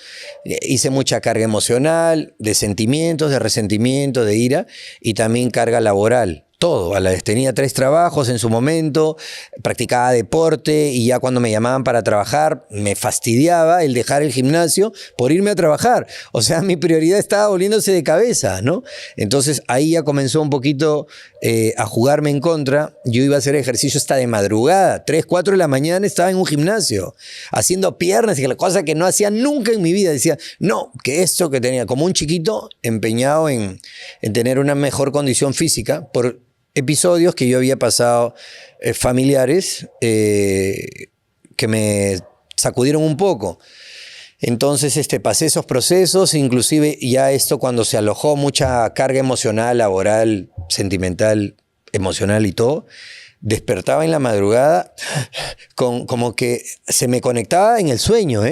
Hice mucha carga emocional, de sentimientos, de resentimiento, de ira, y también carga laboral. Todo, a la vez. Tenía 3 trabajos en su momento, practicaba deporte y ya cuando me llamaban para trabajar me fastidiaba el dejar el gimnasio por irme a trabajar. O sea, mi prioridad estaba volviéndose de cabeza, ¿no? Entonces ahí ya comenzó un poquito a jugarme en contra. Yo iba a hacer ejercicio hasta de madrugada, 3, 4 de la mañana estaba en un gimnasio, haciendo piernas y la cosa que no hacía nunca en mi vida. Decía, no, que esto que tenía, como un chiquito empeñado en tener una mejor condición física por episodios que yo había pasado familiares que me sacudieron un poco. Entonces pasé esos procesos, inclusive ya esto cuando se alojó mucha carga emocional, laboral, sentimental, emocional y todo, despertaba en la madrugada como que se me conectaba en el sueño,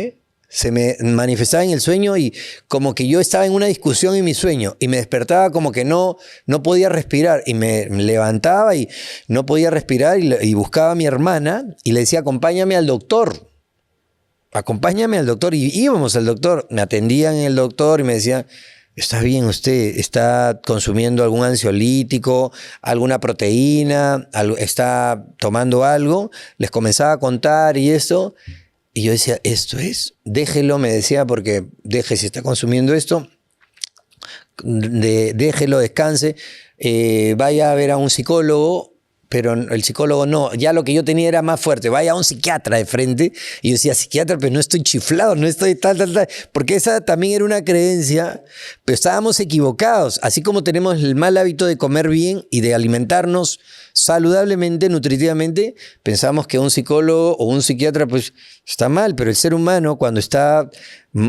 se me manifestaba en el sueño y como que yo estaba en una discusión en mi sueño y me despertaba como que no podía respirar y me levantaba y no podía respirar y buscaba a mi hermana y le decía, acompáñame al doctor y íbamos al doctor, me atendían en el doctor y me decían, está bien, usted está consumiendo algún ansiolítico, alguna proteína, está tomando algo, les comenzaba a contar y eso. Y yo decía, esto es, déjelo, me decía, porque deje si está consumiendo esto, déjelo, descanse, vaya a ver a un psicólogo, pero el psicólogo no, ya lo que yo tenía era más fuerte, vaya a un psiquiatra de frente. Y yo decía, psiquiatra, pero no estoy chiflado, no estoy tal, porque esa también era una creencia, pero estábamos equivocados, así como tenemos el mal hábito de comer bien y de alimentarnos saludablemente, nutritivamente, pensamos que un psicólogo o un psiquiatra pues está mal, pero el ser humano cuando está,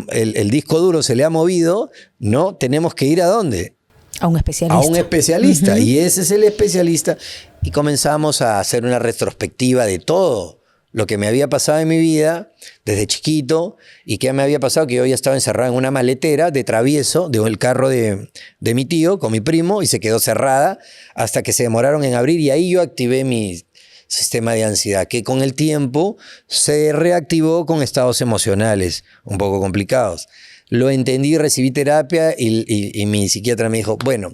el disco duro se le ha movido, ¿no? Tenemos que ir ¿a dónde? A un especialista. A un especialista, y ese es el especialista. Y comenzamos a hacer una retrospectiva de todo lo que me había pasado en mi vida desde chiquito y que me había pasado que yo ya estaba encerrado en una maletera de travieso del carro de mi tío con mi primo y se quedó cerrada hasta que se demoraron en abrir y ahí yo activé mi sistema de ansiedad que con el tiempo se reactivó con estados emocionales un poco complicados. Lo entendí, recibí terapia y mi psiquiatra me dijo, bueno,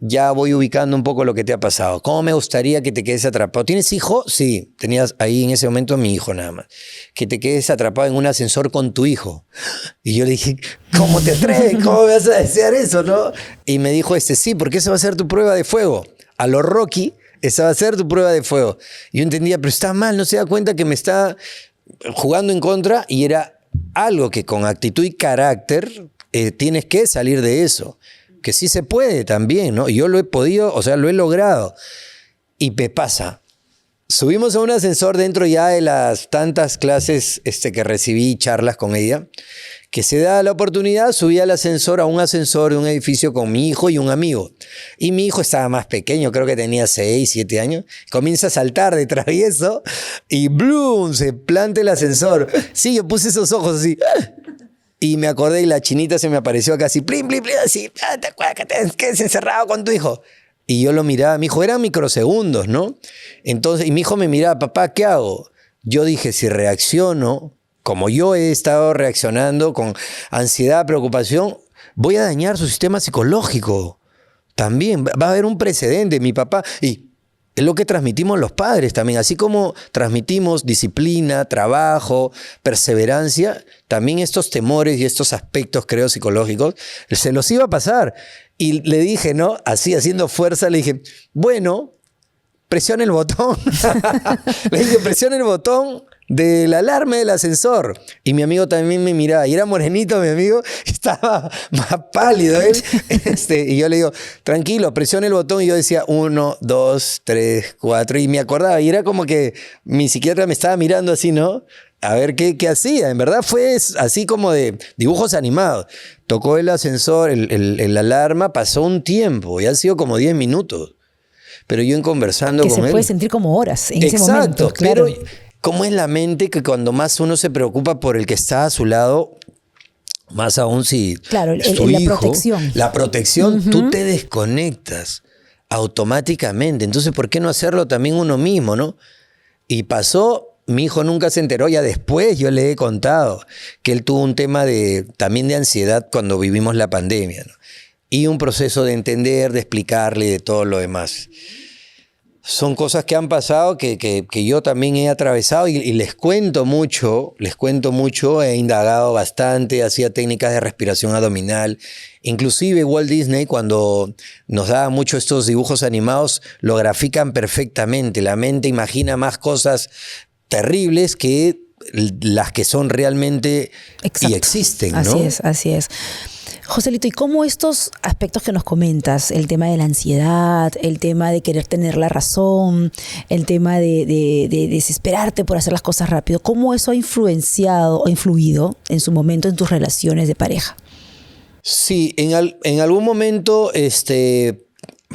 ya voy ubicando un poco lo que te ha pasado. ¿Cómo me gustaría que te quedes atrapado? ¿Tienes hijo? Sí, tenías ahí en ese momento a mi hijo nada más. Que te quedes atrapado en un ascensor con tu hijo. Y yo le dije, ¿cómo te atreves? ¿Cómo me vas a desear eso, no? Y me dijo sí, porque esa va a ser tu prueba de fuego. A lo Rocky, esa va a ser tu prueba de fuego. Y yo entendía, pero está mal, no se da cuenta que me está jugando en contra, y era algo que con actitud y carácter tienes que salir de eso. Que sí se puede también, ¿no? Yo lo he podido, o sea, lo he logrado. Y me pasa. Subimos a un ascensor dentro ya de las tantas clases que recibí, charlas con ella, que se da la oportunidad, subí al ascensor, a un ascensor de un edificio con mi hijo y un amigo. Y mi hijo estaba más pequeño, creo que tenía 6, 7 años. Comienza a saltar de travieso y ¡blum! Se planta el ascensor. Sí, yo puse esos ojos así. Y me acordé y la chinita se me apareció acá así, plin, plin, plin, así, te acuerdas que te quedes encerrado con tu hijo. Y yo lo miraba, mi hijo, eran microsegundos, ¿no? Entonces, y mi hijo me miraba, papá, ¿qué hago? Yo dije, si reacciono, como yo he estado reaccionando con ansiedad, preocupación, voy a dañar su sistema psicológico. También va a haber un precedente, mi papá, y es lo que transmitimos los padres también. Así como transmitimos disciplina, trabajo, perseverancia, también estos temores y estos aspectos, creo, psicológicos, se los iba a pasar. Y le dije, ¿no? Así, haciendo fuerza, le dije, bueno, presiona el botón. Le dije, presiona el botón de la alarma del ascensor. Y mi amigo también me miraba. Y era morenito mi amigo. Estaba más pálido él. Y yo le digo, tranquilo, presiona el botón. Y yo decía, 1, 2, 3, 4. Y me acordaba. Y era como que mi psiquiatra me estaba mirando así, ¿no? A ver qué hacía. En verdad fue así como de dibujos animados. Tocó el ascensor, el alarma. Pasó un tiempo. Y han sido como 10 minutos. Pero yo conversando con él... Que se puede sentir como horas en ese momento. Claro. Pero ¿cómo es la mente que cuando más uno se preocupa por el que está a su lado, más aún si claro, es tu la hijo, protección. La protección, tú te desconectas automáticamente. Entonces, ¿por qué no hacerlo también uno mismo, no? Y pasó, mi hijo nunca se enteró, ya después yo le he contado que él tuvo un tema también de ansiedad cuando vivimos la pandemia, ¿no? Y un proceso de entender, de explicarle y de todo lo demás. Son cosas que han pasado que yo también he atravesado y les cuento mucho, he indagado bastante, hacía técnicas de respiración abdominal. Inclusive Walt Disney, cuando nos daba mucho estos dibujos animados, lo grafican perfectamente. La mente imagina más cosas terribles que las que son realmente. Exacto. Y existen, ¿no? Así es. Joselito, ¿y cómo estos aspectos que nos comentas, el tema de la ansiedad, el tema de querer tener la razón, el tema de desesperarte por hacer las cosas rápido, cómo eso ha influenciado o influido en su momento en tus relaciones de pareja? Sí, en algún momento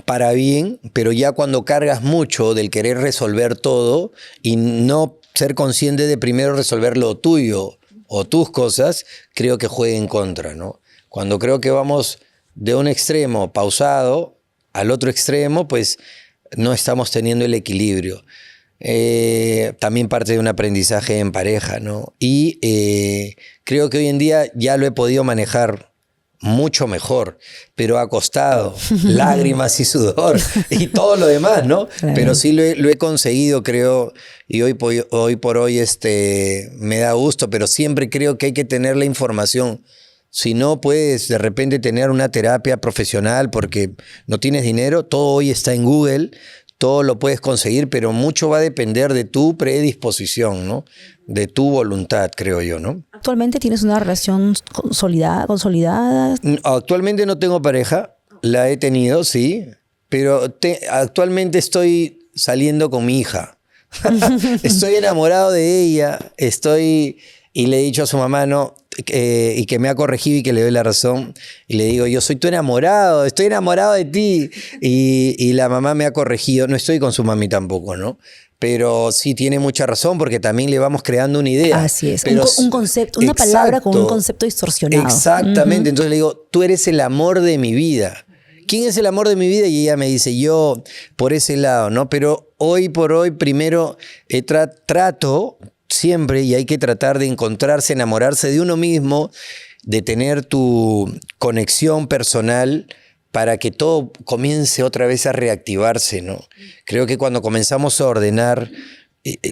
para bien, pero ya cuando cargas mucho del querer resolver todo y no ser consciente de primero resolver lo tuyo o tus cosas, creo que juega en contra, ¿no? Cuando creo que vamos de un extremo pausado al otro extremo, pues no estamos teniendo el equilibrio. También parte de un aprendizaje en pareja, ¿no? Y creo que hoy en día ya lo he podido manejar mucho mejor, pero ha costado lágrimas y sudor y todo lo demás, ¿no? Claro. Pero sí lo he conseguido, creo, y hoy por hoy me da gusto, pero siempre creo que hay que tener la información. Si no puedes de repente tener una terapia profesional porque no tienes dinero, todo hoy está en Google, todo lo puedes conseguir, pero mucho va a depender de tu predisposición, ¿no? De tu voluntad, creo yo, ¿no? ¿Actualmente tienes una relación consolidada? Actualmente no tengo pareja, la he tenido, sí, pero actualmente estoy saliendo con mi hija. Estoy enamorado de ella, y le he dicho a su mamá, no, y que me ha corregido y que le doy la razón, y le digo, yo soy tu enamorado, estoy enamorado de ti, y la mamá me ha corregido, no estoy con su mami tampoco, ¿no? Pero sí tiene mucha razón porque también le vamos creando una idea. Así es, un concepto, una exacto, palabra con un concepto distorsionado. Exactamente, entonces le digo, tú eres el amor de mi vida. ¿Quién es el amor de mi vida? Y ella me dice, yo, por ese lado, ¿no? Pero hoy por hoy, primero trato siempre, y hay que tratar de encontrarse, enamorarse de uno mismo, de tener tu conexión personal para que todo comience otra vez a reactivarse, ¿no? Creo que cuando comenzamos a ordenar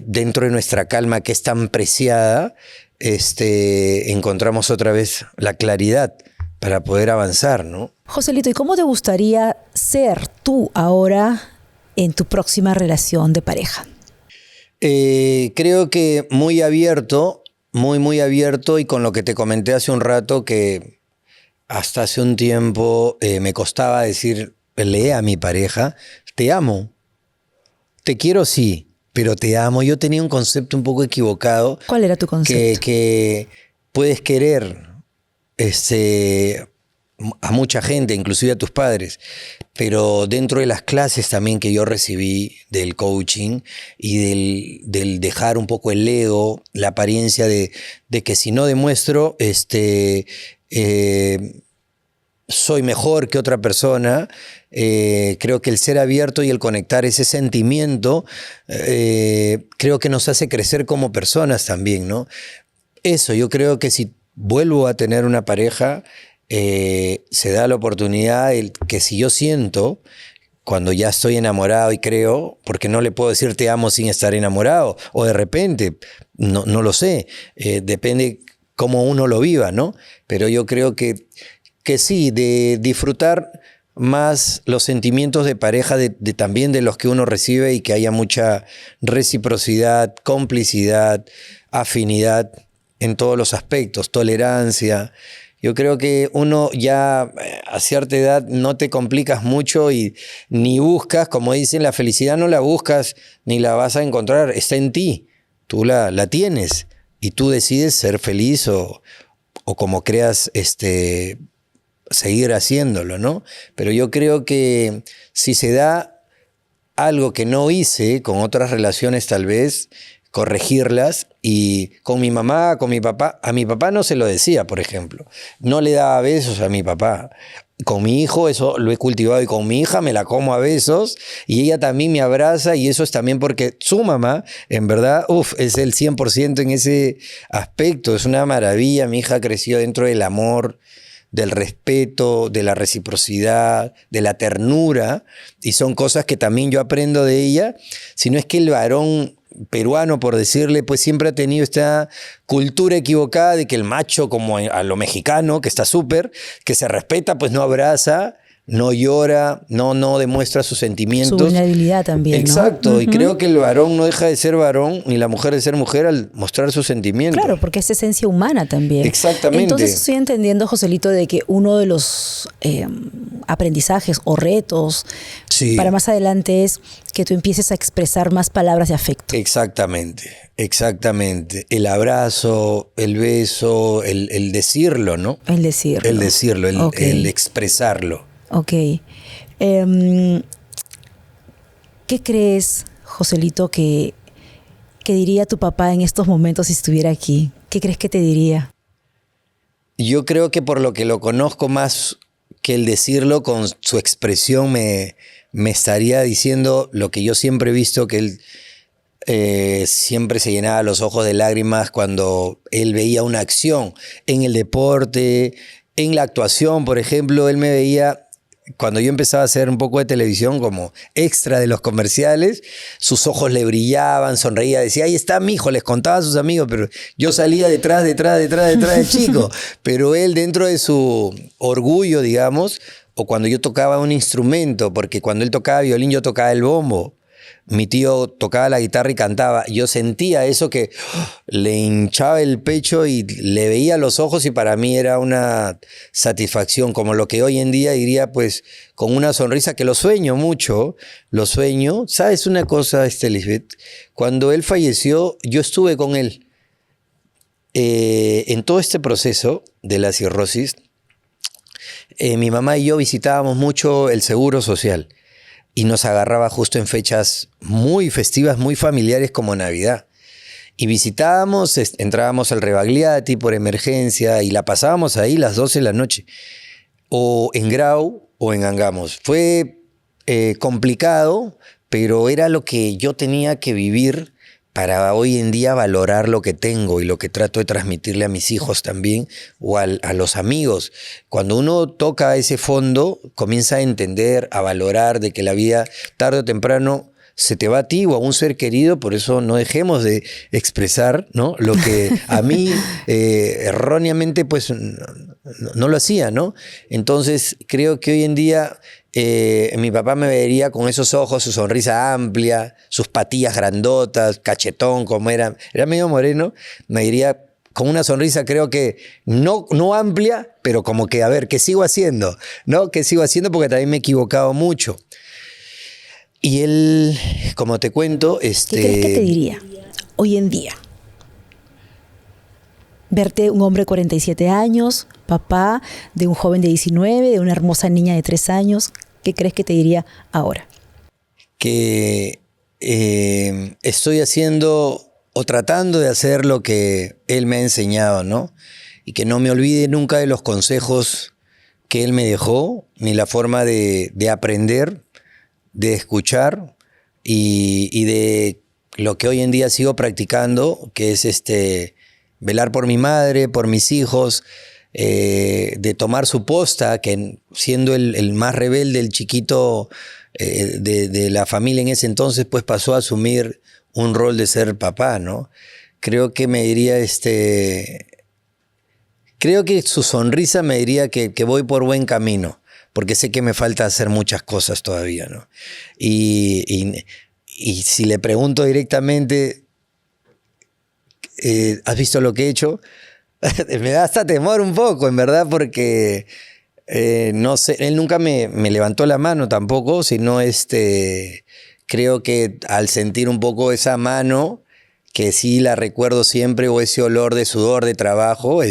dentro de nuestra calma, que es tan preciada, encontramos otra vez la claridad para poder avanzar, ¿no? Joselito, ¿y cómo te gustaría ser tú ahora en tu próxima relación de pareja? Creo que muy abierto, muy abierto, y con lo que te comenté hace un rato, que hasta hace un tiempo me costaba decirle a mi pareja, te amo, te quiero sí, pero te amo. Yo tenía un concepto un poco equivocado. ¿Cuál era tu concepto? Que puedes querer a mucha gente, inclusive a tus padres, pero dentro de las clases también que yo recibí del coaching y del dejar un poco el ego, la apariencia de que si no demuestro soy mejor que otra persona, creo que el ser abierto y el conectar ese sentimiento creo que nos hace crecer como personas también, ¿no? Eso, yo creo que si vuelvo a tener una pareja, se da la oportunidad que si yo siento, cuando ya estoy enamorado y creo, porque no le puedo decir te amo sin estar enamorado, o de repente, no lo sé, depende cómo uno lo viva, ¿no? Pero yo creo que sí, de disfrutar más los sentimientos de pareja, también de los que uno recibe, y que haya mucha reciprocidad, complicidad, afinidad en todos los aspectos, tolerancia. Yo creo que uno ya a cierta edad no te complicas mucho y ni buscas, como dicen, la felicidad no la buscas ni la vas a encontrar, está en ti, tú la tienes y tú decides ser feliz o como creas seguir haciéndolo, ¿no? Pero yo creo que si se da algo que no hice con otras relaciones, tal vez corregirlas. Y con mi mamá, con mi papá, a mi papá no se lo decía, por ejemplo, no le daba besos a mi papá. Con mi hijo eso lo he cultivado, y con mi hija me la como a besos y ella también me abraza, y eso es también porque su mamá, en verdad, es el 100% en ese aspecto. Es una maravilla. Mi hija creció dentro del amor, del respeto, de la reciprocidad, de la ternura, y son cosas que también yo aprendo de ella. Si no es que el varón peruano, por decirle, pues siempre ha tenido esta cultura equivocada de que el macho, como a lo mexicano, que está súper, que se respeta, pues no abraza, no llora, no demuestra sus sentimientos. Su vulnerabilidad también, ¿no? Exacto, y creo que el varón no deja de ser varón, ni la mujer de ser mujer, al mostrar sus sentimientos. Claro, porque es esencia humana también. Exactamente. Entonces estoy entendiendo, Joselito, de que uno de los aprendizajes o retos para más adelante es que tú empieces a expresar más palabras de afecto. Exactamente. El abrazo, el beso, el decirlo, ¿no? El decirlo. El decirlo, el expresarlo. Ok. ¿Qué crees, Joselito, que diría tu papá en estos momentos si estuviera aquí? ¿Qué crees que te diría? Yo creo que por lo que lo conozco, más que el decirlo, con su expresión me estaría diciendo lo que yo siempre he visto, que él siempre se llenaba los ojos de lágrimas cuando él veía una acción en el deporte, en la actuación, por ejemplo. Él me veía, cuando yo empezaba a hacer un poco de televisión como extra de los comerciales, sus ojos le brillaban, sonreía, decía, ahí está mi hijo, les contaba a sus amigos, pero yo salía detrás del chico. Pero él, dentro de su orgullo, digamos, o cuando yo tocaba un instrumento, porque cuando él tocaba violín, yo tocaba el bombo. Mi tío tocaba la guitarra y cantaba. Yo sentía eso que le hinchaba el pecho y le veía los ojos, y para mí era una satisfacción, como lo que hoy en día diría, pues, con una sonrisa, que lo sueño mucho, lo sueño. ¿Sabes una cosa, Lisbeth? Cuando él falleció, yo estuve con él. En todo este proceso de la cirrosis, mi mamá y yo visitábamos mucho el Seguro Social. Y nos agarraba justo en fechas muy festivas, muy familiares, como Navidad. Y visitábamos, entrábamos al Rebagliati por emergencia y la pasábamos ahí las 12 de la noche. O en Grau o en Angamos. Fue complicado, pero era lo que yo tenía que vivir para hoy en día valorar lo que tengo y lo que trato de transmitirle a mis hijos también o a los amigos. Cuando uno toca ese fondo, comienza a entender, a valorar de que la vida tarde o temprano se te va a ti o a un ser querido, por eso no dejemos de expresar, ¿no?, lo que a mí erróneamente pues no lo hacía, ¿no? Entonces creo que hoy en día mi papá me vería con esos ojos, su sonrisa amplia, sus patillas grandotas, cachetón como era medio moreno, me diría con una sonrisa, creo que no amplia, pero como que, a ver, ¿qué sigo haciendo? ¿No? ¿Qué sigo haciendo? Porque también me he equivocado mucho. Y él, como te cuento, ¿Qué crees que te diría hoy en día? Verte un hombre de 47 años, papá de un joven de 19, de una hermosa niña de 3 años. ¿Qué crees que te diría ahora? Que estoy haciendo o tratando de hacer lo que él me ha enseñado, ¿no? Y que no me olvide nunca de los consejos que él me dejó, ni la forma de aprender, de escuchar y de lo que hoy en día sigo practicando, que es velar por mi madre, por mis hijos, de tomar su posta, que siendo el más rebelde, el chiquito de la familia en ese entonces, pues pasó a asumir un rol de ser papá, ¿no? Creo que me diría, creo que su sonrisa me diría que voy por buen camino, porque sé que me falta hacer muchas cosas todavía, ¿no? Y si le pregunto directamente, ¿has visto lo que he hecho? Me da hasta temor un poco, en verdad, porque no sé, él nunca me levantó la mano tampoco, sino creo que al sentir un poco esa mano, que sí la recuerdo siempre, o ese olor de sudor de trabajo,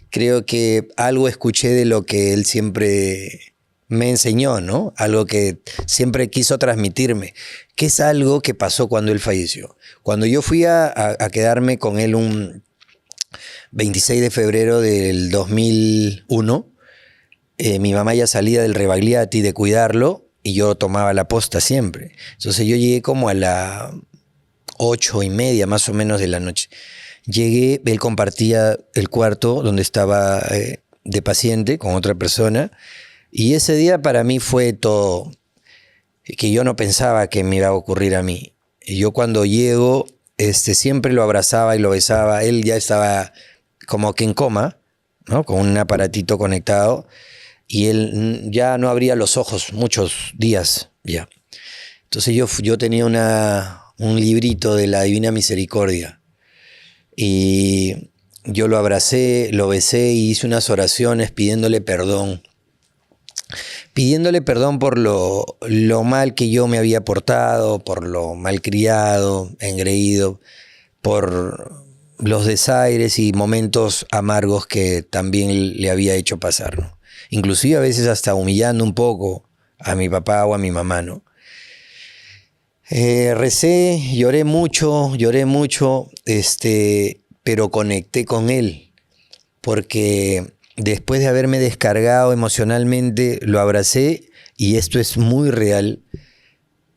creo que algo escuché de lo que él siempre me enseñó, ¿no? Algo que siempre quiso transmitirme, que es algo que pasó cuando él falleció. Cuando yo fui a quedarme con él un 26 de febrero del 2001, mi mamá ya salía del Rebagliati de cuidarlo y yo tomaba la posta siempre. Entonces yo llegué como a las 8:30 más o menos de la noche. Llegué, él compartía el cuarto donde estaba de paciente con otra persona y ese día para mí fue todo que yo no pensaba que me iba a ocurrir a mí. Y yo cuando llego siempre lo abrazaba y lo besaba. Él ya estaba como que en coma, ¿no?, con un aparatito conectado y él ya no abría los ojos muchos días ya. Entonces yo tenía un librito de la Divina Misericordia y yo lo abracé, lo besé y hice unas oraciones pidiéndole perdón por lo mal que yo me había portado, por lo malcriado, engreído, por los desaires y momentos amargos que también le había hecho pasar, ¿no? Inclusive a veces hasta humillando un poco a mi papá o a mi mamá, ¿no? Recé, lloré mucho, pero conecté con él, porque después de haberme descargado emocionalmente, lo abracé y esto es muy real.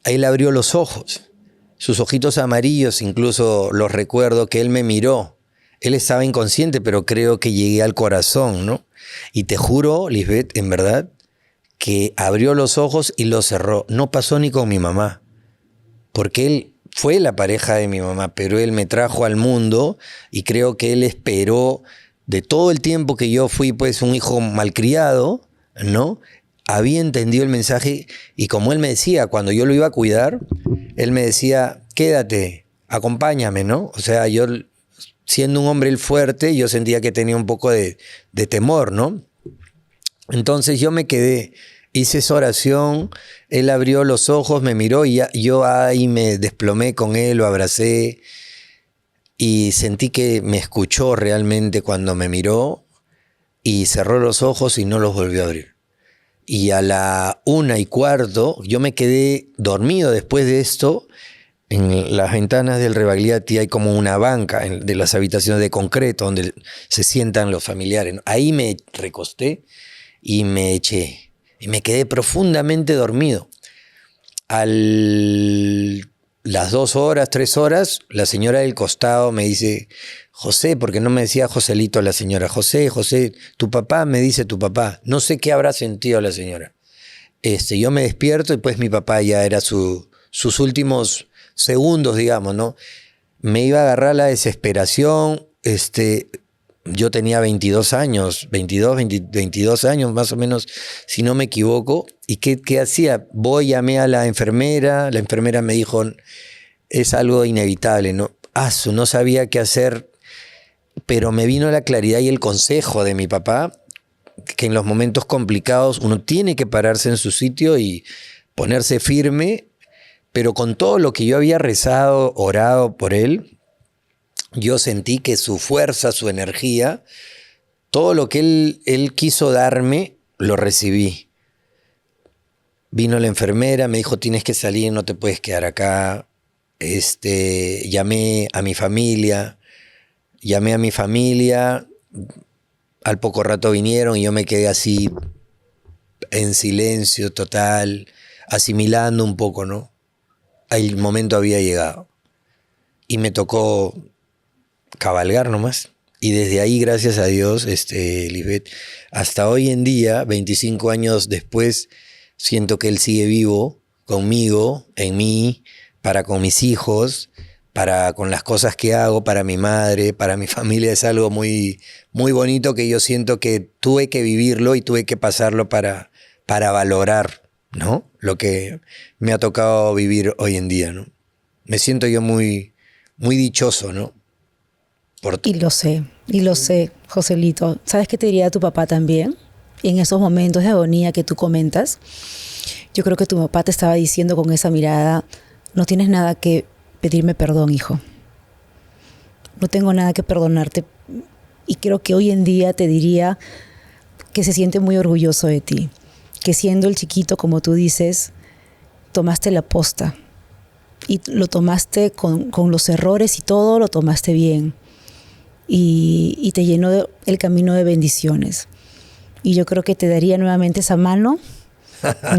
Él abrió los ojos, sus ojitos amarillos, incluso los recuerdo que él me miró. Él estaba inconsciente, pero creo que llegué al corazón, ¿no? Y te juro, Lisbeth, en verdad, que abrió los ojos y los cerró. No pasó ni con mi mamá, porque él fue la pareja de mi mamá, pero él me trajo al mundo y creo que él esperó de todo el tiempo que yo fui pues un hijo malcriado, ¿no? Había entendido el mensaje y como él me decía, cuando yo lo iba a cuidar, él me decía, quédate, acompáñame, ¿no? O sea, yo siendo un hombre fuerte, yo sentía que tenía un poco de temor, ¿no? Entonces yo me quedé, hice esa oración, él abrió los ojos, me miró y yo ahí me desplomé con él, lo abracé y sentí que me escuchó realmente cuando me miró y cerró los ojos y no los volvió a abrir. Y a la 1:15 yo me quedé dormido después de esto. En las ventanas del Rebagliati hay como una banca de las habitaciones de concreto donde se sientan los familiares, ¿no? Ahí me recosté y me eché y me quedé profundamente dormido. Al las 2 horas, 3 horas, la señora del costado me dice, José, porque no me decía Joselito la señora, José, tu papá, me dice tu papá. No sé qué habrá sentido la señora. Yo me despierto y pues mi papá ya era sus últimos segundos, digamos, ¿no? Me iba a agarrar la desesperación. Yo tenía 22 años, 22 años más o menos, si no me equivoco. ¿Y qué hacía? Llamé a la enfermera me dijo, es algo inevitable, ¿no? No sabía qué hacer, pero me vino la claridad y el consejo de mi papá, que en los momentos complicados uno tiene que pararse en su sitio y ponerse firme, pero con todo lo que yo había rezado, orado por él, yo sentí que su fuerza, su energía, todo lo que él quiso darme, lo recibí. Vino la enfermera, me dijo, tienes que salir, no te puedes quedar acá. Llamé a mi familia, al poco rato vinieron y yo me quedé así en silencio total, asimilando un poco, ¿no? El momento había llegado y me tocó cabalgar nomás. Y desde ahí, gracias a Dios, Lisbeth, hasta hoy en día, 25 años después, siento que él sigue vivo conmigo, en mí, para con mis hijos, para con las cosas que hago, para mi madre, para mi familia. Es algo muy, muy bonito que yo siento que tuve que vivirlo y tuve que pasarlo para valorar, ¿no? Lo que me ha tocado vivir hoy en día, ¿no? Me siento yo muy, muy dichoso, ¿no? Y lo sé, Joselito. ¿Sabes qué te diría tu papá también? En esos momentos de agonía que tú comentas, yo creo que tu papá te estaba diciendo con esa mirada, no tienes nada que pedirme perdón, hijo. No tengo nada que perdonarte. Y creo que hoy en día te diría que se siente muy orgulloso de ti. Que siendo el chiquito, como tú dices, tomaste la posta. Y lo tomaste con los errores y todo, lo tomaste bien. Y te llenó el camino de bendiciones. Y yo creo que te daría nuevamente esa mano,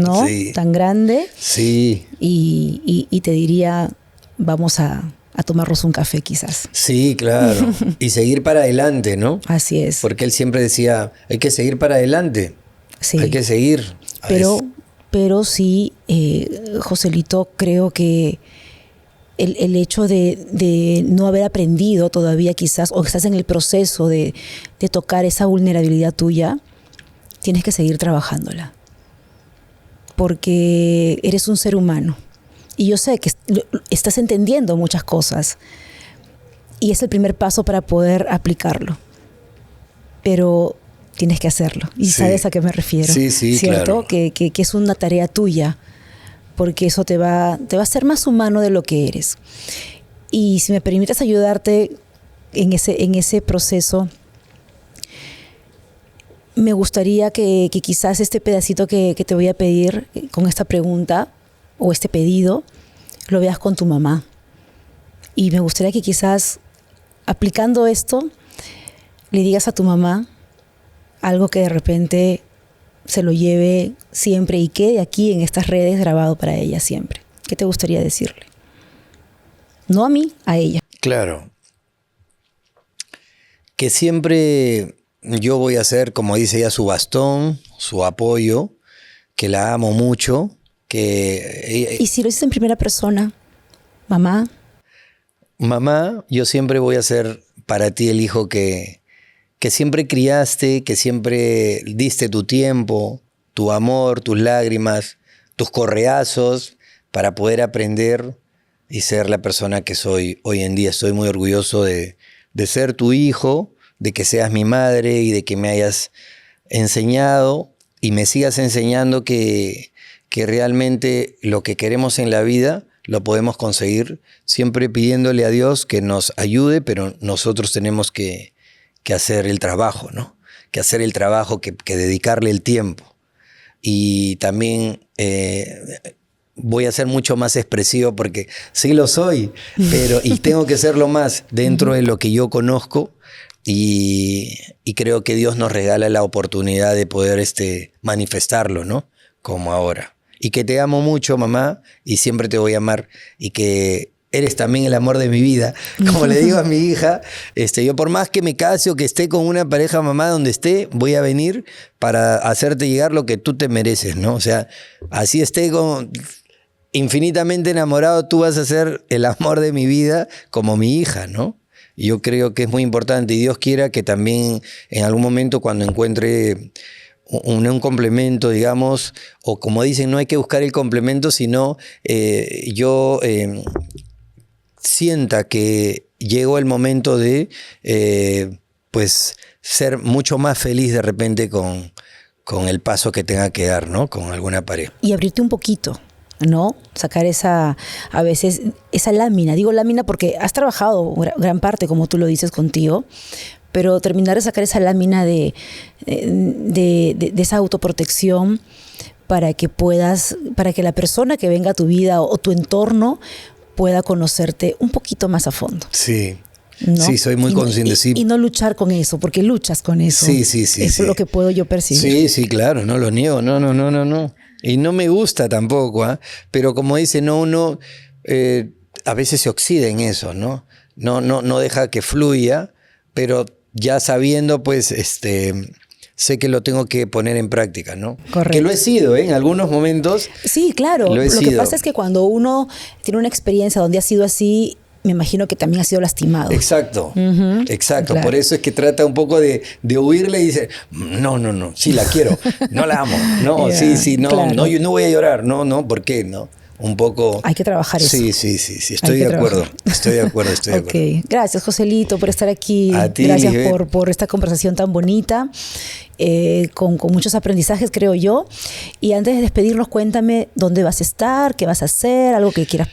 ¿no? Sí. Tan grande. Sí. Y te diría, vamos a tomarnos un café quizás. Sí, claro. Y seguir para adelante, ¿no? Así es. Porque él siempre decía, hay que seguir para adelante. Sí. Hay que seguir. Pero sí, Joselito, creo que el hecho de no haber aprendido todavía quizás, o estás en el proceso de tocar esa vulnerabilidad tuya, tienes que seguir trabajándola. Porque eres un ser humano. Y yo sé que estás entendiendo muchas cosas. Y es el primer paso para poder aplicarlo. Pero tienes que hacerlo. Y sí. ¿Sabes a qué me refiero? Sí, ¿cierto? Claro. Que es una tarea tuya. Porque eso te va a hacer más humano de lo que eres. Y si me permites ayudarte en ese proceso, me gustaría que quizás este pedacito que te voy a pedir con esta pregunta o este pedido, lo veas con tu mamá. Y me gustaría que quizás, aplicando esto, le digas a tu mamá algo que de repente se lo lleve siempre y quede aquí en estas redes grabado para ella siempre. ¿Qué te gustaría decirle? No a mí, a ella. Claro. Que siempre yo voy a ser, como dice ella, su bastón, su apoyo, que la amo mucho. Y si lo dices en primera persona, mamá. Mamá, yo siempre voy a ser para ti el hijo que siempre criaste, que siempre diste tu tiempo, tu amor, tus lágrimas, tus correazos para poder aprender y ser la persona que soy hoy en día. Estoy muy orgulloso de ser tu hijo, de que seas mi madre y de que me hayas enseñado y me sigas enseñando que realmente lo que queremos en la vida lo podemos conseguir siempre pidiéndole a Dios que nos ayude, pero nosotros tenemos que hacer el trabajo, ¿no? Que hacer el trabajo, que dedicarle el tiempo. Y también voy a ser mucho más expresivo porque sí lo soy, y tengo que serlo más dentro de lo que yo conozco y creo que Dios nos regala la oportunidad de poder manifestarlo, ¿no? Como ahora. y que te amo mucho, mamá, y siempre te voy a amar, y que eres también el amor de mi vida. Como le digo a mi hija, yo por más que me case o que esté con una pareja, mamá, donde esté, voy a venir para hacerte llegar lo que tú te mereces, ¿no? O sea, así esté infinitamente enamorado, tú vas a ser el amor de mi vida como mi hija, ¿no? Yo creo que es muy importante y Dios quiera que también en algún momento cuando encuentre un complemento, digamos, o como dicen, no hay que buscar el complemento, sino yo sienta que llegó el momento de pues ser mucho más feliz de repente con el paso que tenga que dar, ¿no? Con alguna pareja. Y abrirte un poquito, ¿no? Sacar a veces esa lámina. Digo lámina porque has trabajado gran parte, como tú lo dices, contigo, pero terminar de sacar esa lámina de esa autoprotección para que la persona que venga a tu vida o tu entorno pueda conocerte un poquito más a fondo. Sí. ¿No? Sí, soy muy consciente. Y no luchar con eso, porque luchas con eso. Sí. Es lo que puedo yo percibir. Sí, claro, no lo niego. No. Y no me gusta tampoco, ¿eh? Pero como dice, uno a veces se oxida en eso, ¿no? No deja que fluya, pero ya sabiendo, pues, sé que lo tengo que poner en práctica, ¿no? Correcto. Que lo he sido, ¿eh? En algunos momentos. Sí, claro. Lo que pasa es que cuando uno tiene una experiencia donde ha sido así, me imagino que también ha sido lastimado. Exacto, exacto. Claro. Por eso es que trata un poco de huirle y dice, no, sí la quiero, no la amo, no, Yeah, sí, no, claro. no, yo no voy a llorar, no, ¿por qué? No, un poco. Hay que trabajar eso. Sí, estoy de acuerdo. Ok, gracias Joselito por estar aquí. A ti, gracias Lisbeth. por esta conversación tan bonita, con muchos aprendizajes, creo yo. Y antes de despedirnos, cuéntame dónde vas a estar, qué vas a hacer, algo que quieras.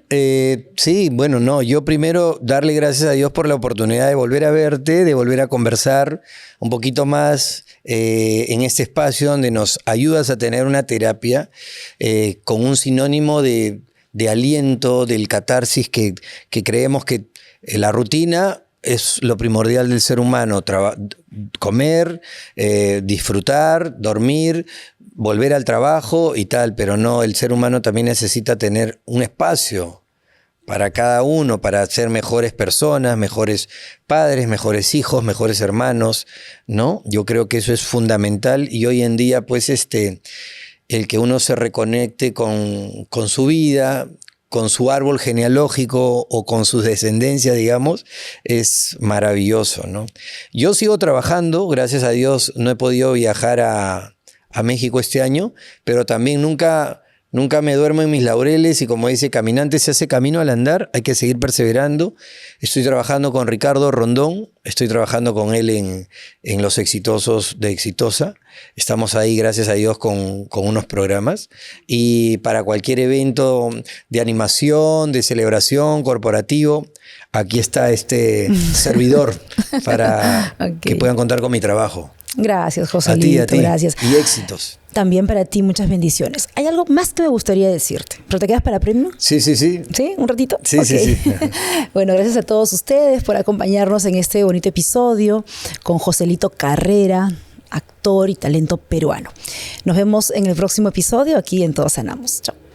Sí, bueno, no, yo primero darle gracias a Dios por la oportunidad de volver a verte, de volver a conversar un poquito más en este espacio donde nos ayudas a tener una terapia con un sinónimo de aliento, del catarsis que creemos que la rutina es lo primordial del ser humano, comer, disfrutar, dormir, volver al trabajo y tal, pero no, el ser humano también necesita tener un espacio para cada uno, para ser mejores personas, mejores padres, mejores hijos, mejores hermanos, ¿no? Yo creo que eso es fundamental y hoy en día, pues, el que uno se reconecte con su vida, con su árbol genealógico o con su descendencia, digamos, es maravilloso, ¿no? Yo sigo trabajando, gracias a Dios no he podido viajar a México este año, pero también nunca me duermo en mis laureles y como dice, caminante se hace camino al andar, hay que seguir perseverando. Estoy trabajando con Ricardo Rondón, estoy trabajando con él en Los Exitosos de Exitosa. Estamos ahí, gracias a Dios, con unos programas. Y para cualquier evento de animación, de celebración, corporativo, aquí está este servidor para que puedan contar con mi trabajo. Gracias, Joselito. A ti. Gracias. Y éxitos. También para ti muchas bendiciones. ¿Hay algo más que me gustaría decirte? ¿Pero te quedas para premio? Sí. ¿Sí? ¿Un ratito? Sí, Okay. sí. Bueno, gracias a todos ustedes por acompañarnos en este bonito episodio con Joselito Carrera, actor y talento peruano. Nos vemos en el próximo episodio aquí en Todos Sanamos. Chao.